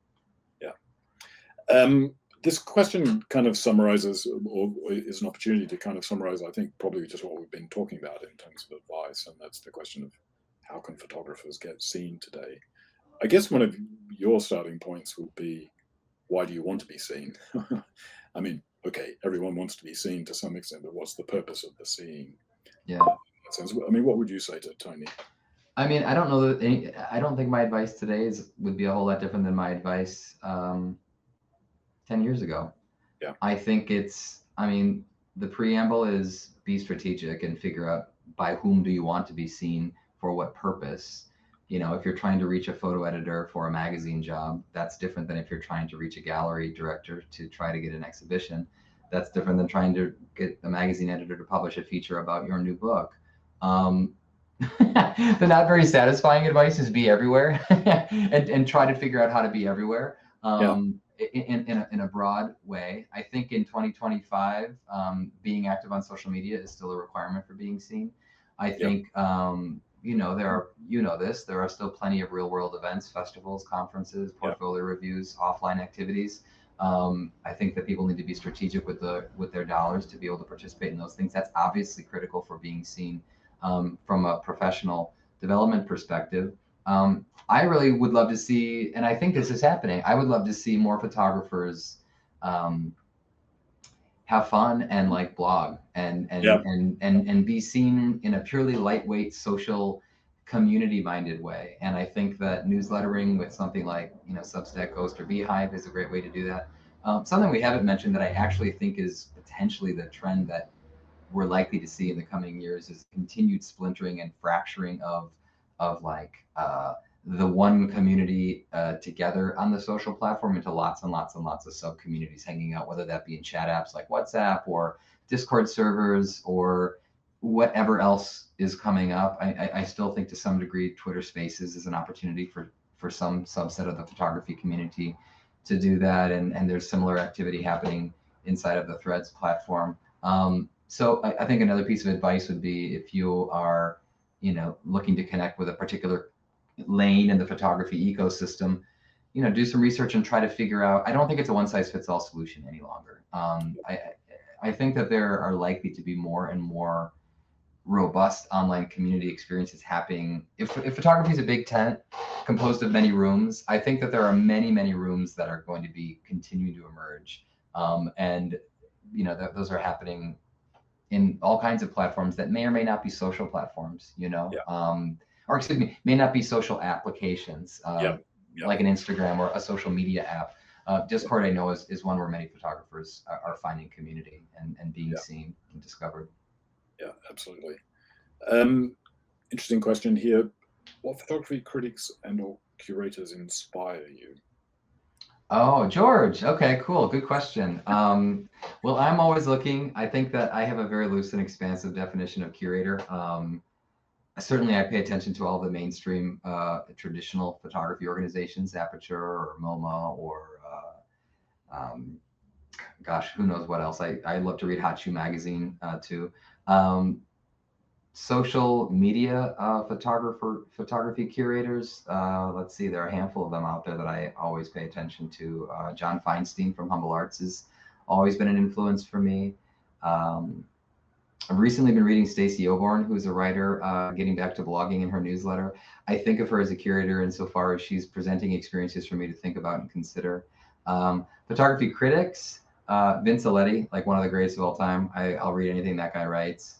This question kind of summarizes, or is an opportunity to kind of summarize, I think, probably just what we've been talking about in terms of advice, and that's the question of how can photographers get seen today? I guess one of your starting points would be, why do you want to be seen? I mean, okay, everyone wants to be seen to some extent, but what's the purpose of the seeing? I mean, what would you say to Tony? I mean, I don't know I don't think my advice today would be a whole lot different than my advice 10 years ago. I think the preamble is be strategic and figure out by whom do you want to be seen, for what purpose. If you're trying to reach a photo editor for a magazine job, that's different than if you're trying to reach a gallery director to try to get an exhibition. That's different than trying to get a magazine editor to publish a feature about your new book. The not very satisfying advice is be everywhere and try to figure out how to be everywhere in a broad way. I think in 2025, being active on social media is still a requirement for being seen. I think, there are still plenty of real world events, festivals, conferences, portfolio reviews, offline activities. I think that people need to be strategic with their dollars to be able to participate in those things. That's obviously critical for being seen from a professional development perspective. I really would love to see, and I think this is happening, I would love to see more photographers have fun and blog and be seen in a purely lightweight, social, community-minded way. And I think that newslettering with something like Substack, Ghost, or Beehive is a great way to do that. Something we haven't mentioned that I actually think is potentially the trend that we're likely to see in the coming years is continued splintering and fracturing of the one community together on the social platform into lots and lots and lots of sub communities hanging out, whether that be in chat apps like WhatsApp or Discord servers or whatever else is coming up. I still think to some degree Twitter Spaces is an opportunity for some subset of the photography community to do that, and there's similar activity happening inside of the Threads platform. So I think another piece of advice would be, if you are looking to connect with a particular lane in the photography ecosystem, do some research and try to figure out. I don't think it's a one-size-fits-all solution any longer. I think that there are likely to be more and more robust online community experiences happening. If photography is a big tent composed of many rooms, I think that there are many, many rooms that are going to be continuing to emerge. And those are happening in all kinds of platforms that may or may not be social platforms, or excuse me, may not be social applications. like an Instagram or a social media app. Discord, I know, is one where many photographers are finding community and being seen and discovered. Yeah, absolutely. Interesting question here. What photography critics and or curators inspire you? Oh, George. Okay, cool. Good question. Well, I'm always looking. I think that I have a very loose and expansive definition of curator. Certainly, I pay attention to all the mainstream traditional photography organizations, Aperture or MoMA or gosh, who knows what else. I love to read Hot Shoe Magazine too. Social media photography curators. Let's see, there are a handful of them out there that I always pay attention to. John Feinstein from Humble Arts has always been an influence for me. I've recently been reading Stacey Oborn, who's a writer, getting back to blogging in her newsletter. I think of her as a curator insofar as she's presenting experiences for me to think about and consider. Photography critics, Vince Aletti, like one of the greatest of all time. I'll read anything that guy writes.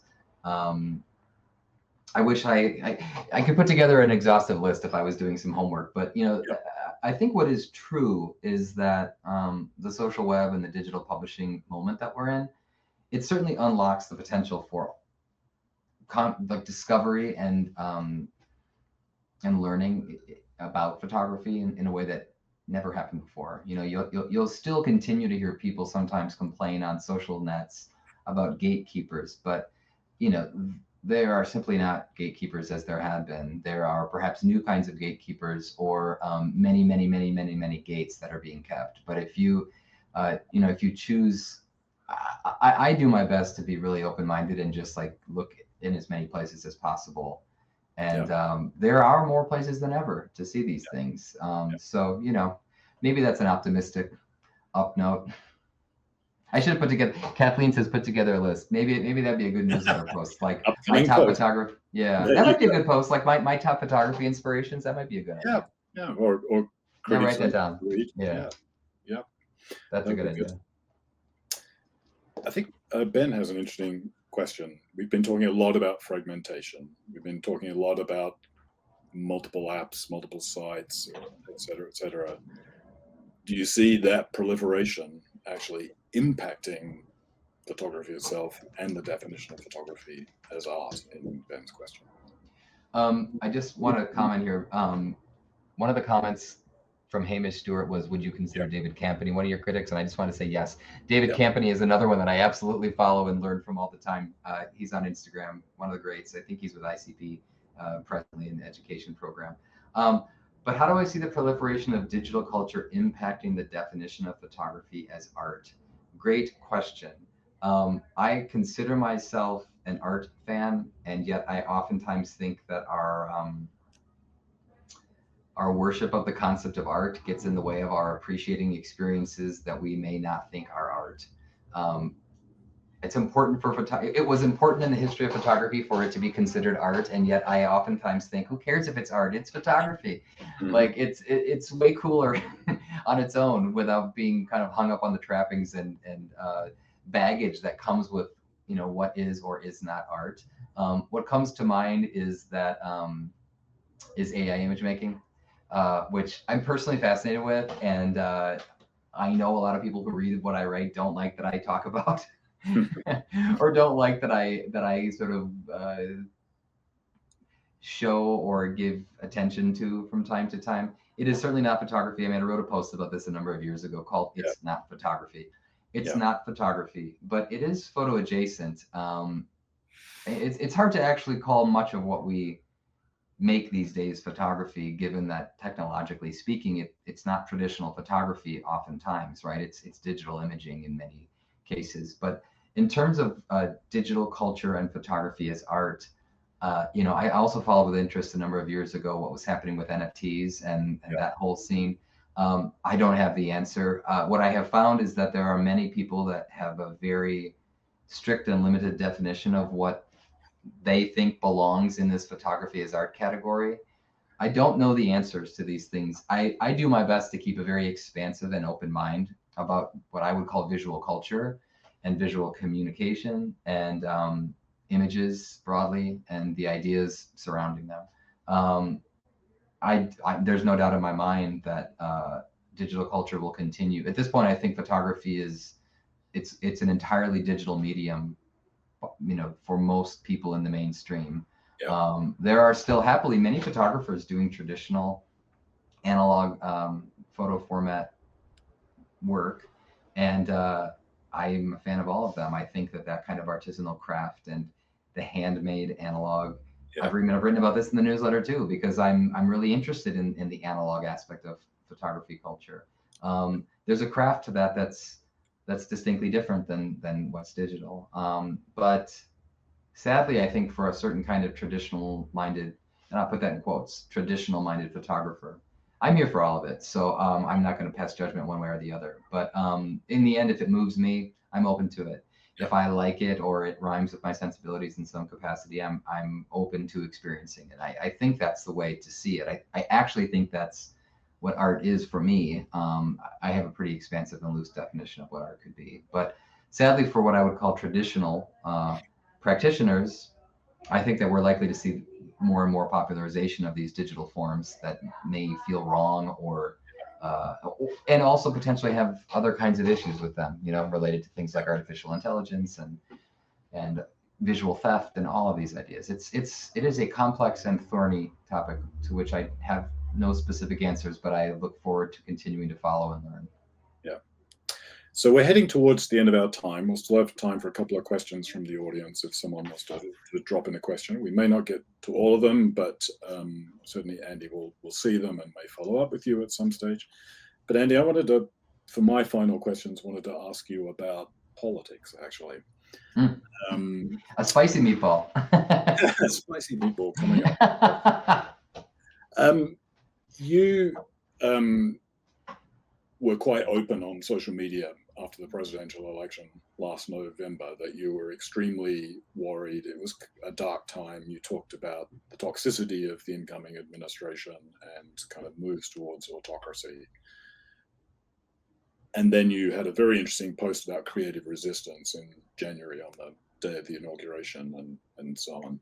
I wish I could put together an exhaustive list if I was doing some homework, but I think what is true is that the social web and the digital publishing moment that we're in, it certainly unlocks the potential for like discovery and learning about photography in a way that never happened before. You'll still continue to hear people sometimes complain on social nets about gatekeepers, but there are simply not gatekeepers as there had been. There are perhaps new kinds of gatekeepers or many, many, many, many, many gates that are being kept. But if you choose, I do my best to be really open-minded and just like look in as many places as possible. And there are more places than ever to see these things. So, maybe that's an optimistic up note. I should have put together, Kathleen says, put together a list. Maybe that'd be a good newsletter post. Like my top photography. Yeah, that might be a good post. Like my top photography inspirations. That might be a good idea. Yeah. Or write that down. Yeah. That's a good idea. I think Ben has an interesting question. We've been talking a lot about fragmentation. We've been talking a lot about multiple apps, multiple sites, et cetera, et cetera. Do you see that proliferation actually impacting photography itself and the definition of photography as art in Ben's question? I just want to comment here. One of the comments from Hamish Stewart was, would you consider David Campany one of your critics? And I just want to say yes. David Campany is another one that I absolutely follow and learn from all the time. He's on Instagram, one of the greats. I think he's with ICP presently in the education program. But how do I see the proliferation of digital culture impacting the definition of photography as art? Great question. I consider myself an art fan, and yet I oftentimes think that our worship of the concept of art gets in the way of our appreciating experiences that we may not think are art. It's important for it was important in the history of photography for it to be considered art, and yet I oftentimes think, who cares if it's art? It's photography. Like it's way cooler on its own without being kind of hung up on the trappings and baggage that comes with what is or is not art. What comes to mind is that is AI image making, which I'm personally fascinated with, and I know a lot of people who read what I write don't like that I talk about. or don't like that I sort of show or give attention to from time to time. It is certainly not photography. I mean, I wrote a post about this a number of years ago called "It's Not Photography." It's not photography, but it is photo adjacent. It's hard to actually call much of what we make these days photography, given that technologically speaking, it's not traditional photography oftentimes, right? It's digital imaging in many cases. But in terms of digital culture and photography as art, I also followed with interest a number of years ago what was happening with NFTs and that whole scene. I don't have the answer. What I have found is that there are many people that have a very strict and limited definition of what they think belongs in this photography as art category. I don't know the answers to these things. I do my best to keep a very expansive and open mind about what I would call visual culture and visual communication and images broadly and the ideas surrounding them. there's no doubt in my mind that digital culture will continue. At this point, I think photography it's an entirely digital medium, for most people in the mainstream. Yeah. There are still happily many photographers doing traditional analog photo format work, and I'm a fan of all of them. I think that kind of artisanal craft and the handmade analog. Yeah. I've written about this in the newsletter too, because I'm really interested in the analog aspect of photography culture. There's a craft to that that's distinctly different than what's digital. But sadly, I think for a certain kind of traditional minded, and I'll put that in quotes, traditional minded photographer, I'm here for all of it. So I'm not going to pass judgment one way or the other. But in the end, if it moves me, I'm open to it. Yeah. If I like it or it rhymes with my sensibilities in some capacity, I'm open to experiencing it. I think that's the way to see it. I actually think that's what art is for me. I have a pretty expansive and loose definition of what art could be. But sadly, for what I would call traditional practitioners, I think that we're likely to see more and more popularization of these digital forms that may feel wrong or and also potentially have other kinds of issues with them, related to things like artificial intelligence and visual theft and all of these ideas. It is a complex and thorny topic to which I have no specific answers, but I look forward to continuing to follow and learn. Yeah. So we're heading towards the end of our time. We'll still have time for a couple of questions from the audience if someone wants to drop in a question. We may not get to all of them, but certainly Andy will see them and may follow up with you at some stage. But Andy, I wanted to, for my final questions, wanted to ask you about politics, actually. A spicy meatball. A spicy meatball coming up. You were quite open on social media after the presidential election last November that you were extremely worried. It was a dark time. You talked about the toxicity of the incoming administration and kind of moves towards autocracy. And then you had a very interesting post about creative resistance in January on the day of the inauguration and so on.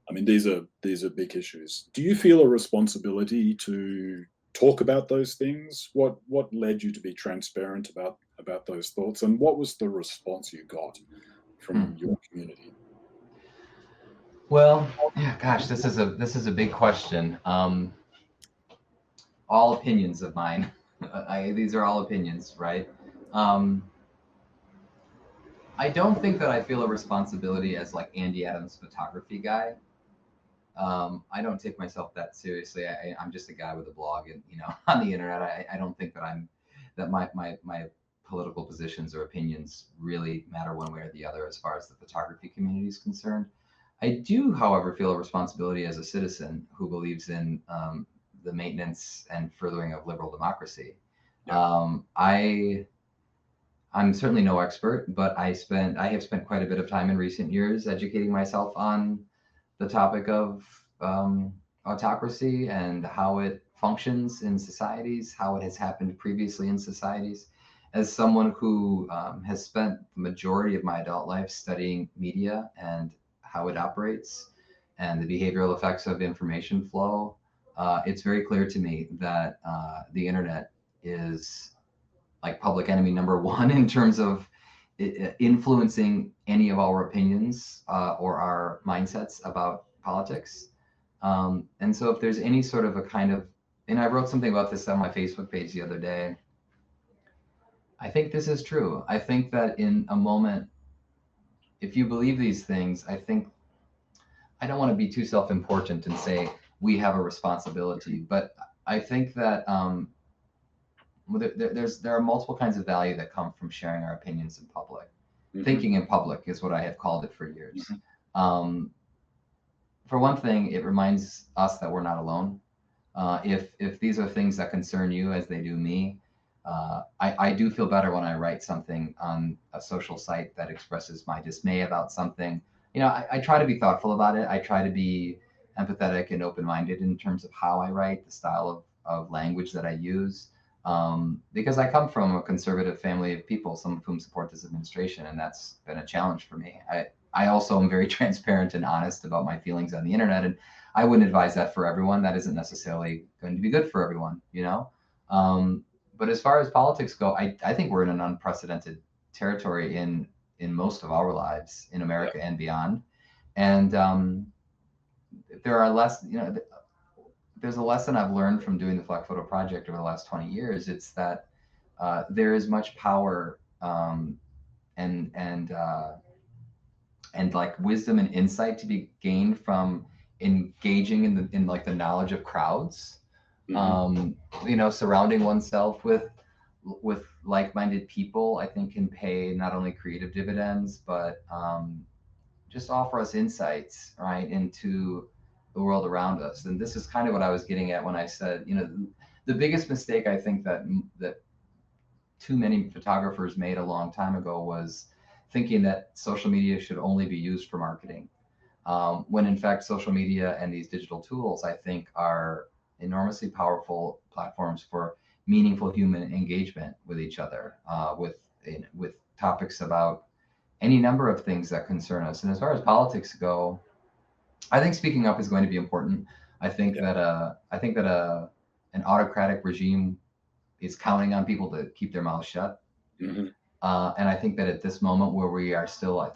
I mean, these are big issues. Do you feel a responsibility to talk about those things? What led you to be transparent about those thoughts, and what was the response you got from your community? Well, yeah, gosh, this is a big question. All opinions of mine. These are all opinions, right? I don't think that I feel a responsibility as like Andy Adams photography guy. I don't take myself that seriously. I'm just a guy with a blog and on the internet. I don't think that my political positions or opinions really matter one way or the other as far as the photography community is concerned. I do, however, feel a responsibility as a citizen who believes in the maintenance and furthering of liberal democracy. Yeah. I'm certainly no expert, but I have spent quite a bit of time in recent years educating myself on the topic of autocracy and how it functions in societies, how it has happened previously in societies. As someone who has spent the majority of my adult life studying media and how it operates and the behavioral effects of information flow, it's very clear to me that the internet is like public enemy number one in terms of influencing any of our opinions or our mindsets about politics. And so if there's any sort of a kind of, and I wrote something about this on my Facebook page the other day, I think this is true. I think that in a moment, if you believe these things, I think, I don't want to be too self-important and say we have a responsibility, but I think that there are multiple kinds of value that come from sharing our opinions in public. Mm-hmm. Thinking in public is what I have called it for years. Mm-hmm. For one thing, it reminds us that we're not alone. If these are things that concern you as they do me, I do feel better when I write something on a social site that expresses my dismay about something. I try to be thoughtful about it. I try to be empathetic and open-minded in terms of how I write, the style of language that I use. Because I come from a conservative family of people, some of whom support this administration, and that's been a challenge for me. I also am very transparent and honest about my feelings on the internet, and I wouldn't advise that for everyone. That isn't necessarily going to be good for everyone, you know? But as far as politics go, I think we're in an unprecedented territory in most of our lives in America and beyond. And there are less, you know, there's a lesson I've learned from doing the FlakPhoto project over the last 20 years. It's that there is much power and like wisdom and insight to be gained from engaging in like the knowledge of crowds. You know, surrounding oneself with like-minded people, I think can pay not only creative dividends, but just offer us insights, right, into the world around us. And this is kind of what I was getting at when I said, you know, the biggest mistake I think that too many photographers made a long time ago was thinking that social media should only be used for marketing. When in fact, social media and these digital tools, I think, are enormously powerful platforms for meaningful human engagement with each other, with topics about any number of things that concern us. And as far as politics go, I think speaking up is going to be important. I think that an autocratic regime is counting on people to keep their mouths shut. And I think that at this moment where we are still, I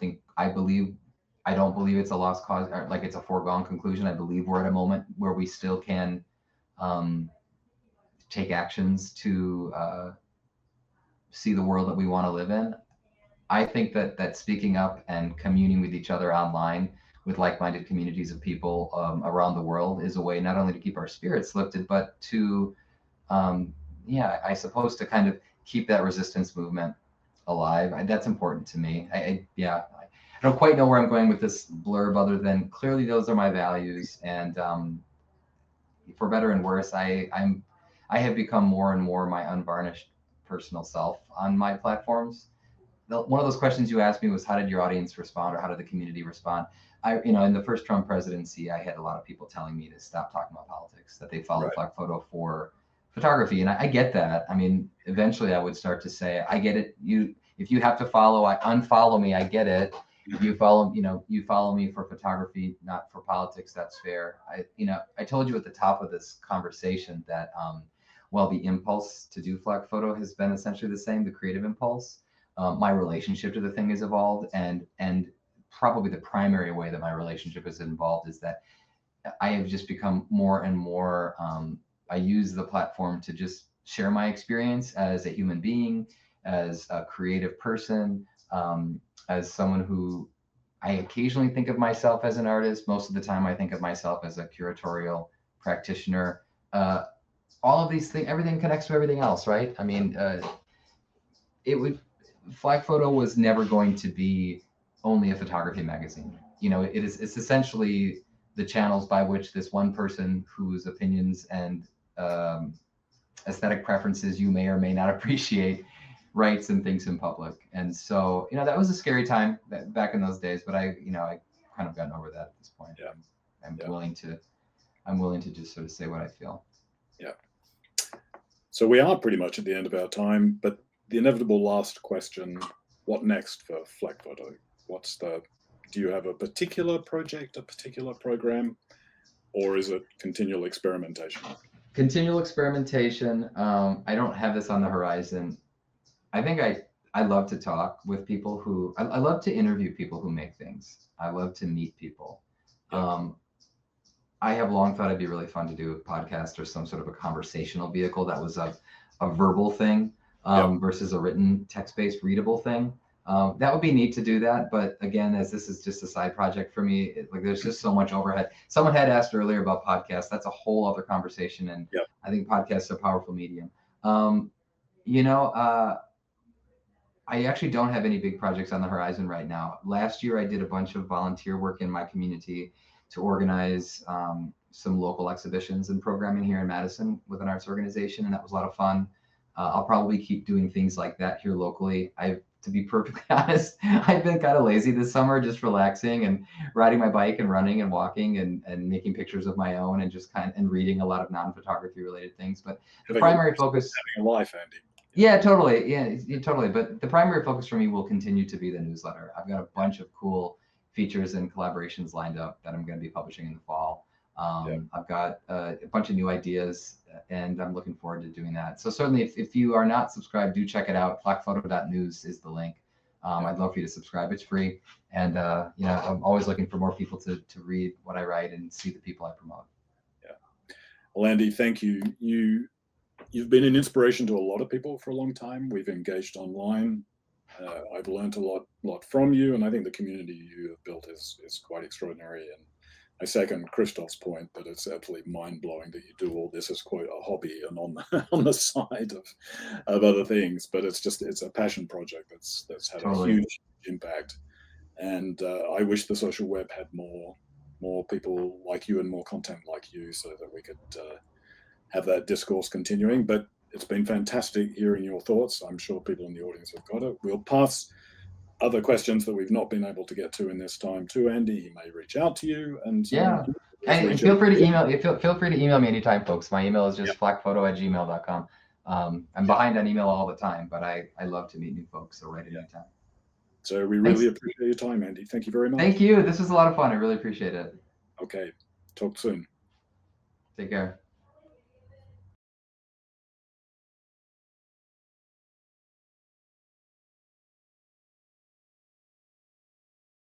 don't believe it's a lost cause, or like it's a foregone conclusion. I believe we're at a moment where we still can take actions to see the world that we want to live in. I think that speaking up and communing with each other online with like-minded communities of people around the world is a way not only to keep our spirits lifted, but to, I suppose, to kind of keep that resistance movement alive. That's important to me. I don't quite know where I'm going with this blurb, other than clearly those are my values. And for better and worse, I have become more and more my unvarnished personal self on my platforms. One of those questions you asked me was, how did your audience respond, or how did the community respond? In the first Trump presidency, I had a lot of people telling me to stop talking about politics, that they follow FlakPhoto for photography. And I get that. I mean, eventually I would start to say, I get it. If you have to follow, unfollow me. I get it. If you follow me for photography, not for politics. That's fair. I told you at the top of this conversation that while the impulse to do FlakPhoto has been essentially the same, the creative impulse, my relationship to the thing has evolved, and probably the primary way that my relationship is involved is that I have just become more and more. I use the platform to just share my experience as a human being, as a creative person, as someone who I occasionally think of myself as an artist. Most of the time, I think of myself as a curatorial practitioner. All of these things, everything connects to everything else, right? I mean, FlakPhoto was never going to be only a photography magazine. It's essentially the channels by which this one person whose opinions and aesthetic preferences you may or may not appreciate writes and thinks in public. And so, that was a scary time back in those days, but I kind of gotten over that at this point. I'm willing to just sort of say what I feel. Yeah. So we are pretty much at the end of our time, but the inevitable last question, what next for FlakPhoto? Do you have a particular project, a particular program, or is it continual experimentation? Continual experimentation. I don't have this on the horizon. I think I love to talk with people who, I love to interview people who make things. I love to meet people. Yeah. I have long thought it'd be really fun to do a podcast or some sort of a conversational vehicle that was a verbal thing versus a written text-based readable thing. That would be neat to do that. But again, as this is just a side project for me, there's just so much overhead. Someone had asked earlier about podcasts. That's a whole other conversation. And I think podcasts are a powerful medium. I actually don't have any big projects on the horizon right now. Last year, I did a bunch of volunteer work in my community to organize some local exhibitions and programming here in Madison with an arts organization, and that was a lot of fun. I'll probably keep doing things like that here locally. I've to be perfectly honest, I've been kind of lazy this summer, just relaxing and riding my bike and running and walking and making pictures of my own and just and reading a lot of non-photography related things. But the primary focus, having a life, Andy. Yeah, totally. Yeah, totally. But the primary focus for me will continue to be the newsletter. I've got a bunch of cool features and collaborations lined up that I'm going to be publishing in the fall. I've got a bunch of new ideas, and I'm looking forward to doing that. So certainly, if you are not subscribed, do check it out. FlakPhoto.news is the link. I'd love for you to subscribe. It's free, and I'm always looking for more people to read what I write and see the people I promote. Yeah. Well, Andy, thank you. You've been an inspiration to a lot of people for a long time. We've engaged online. I've learned a lot from you, and I think the community you have built is quite extraordinary. And I second Christoph's point that it's absolutely mind-blowing that you do all this as quite a hobby and on the side of other things. But it's a passion project that's had a huge impact. And I wish the social web had more people like you and more content like you, so that we could have that discourse continuing. But it's been fantastic hearing your thoughts. I'm sure people in the audience have got it. We'll pass other questions that we've not been able to get to in this time to Andy. He may reach out to you, and and feel free to email. Feel free to email me anytime, folks. My email is just flakphoto@gmail.com. I'm behind on email all the time, but I love to meet new folks, so write anytime. So we really appreciate your time, Andy. Thank you very much. Thank you. This was a lot of fun. I really appreciate it. Okay. Talk soon. Take care.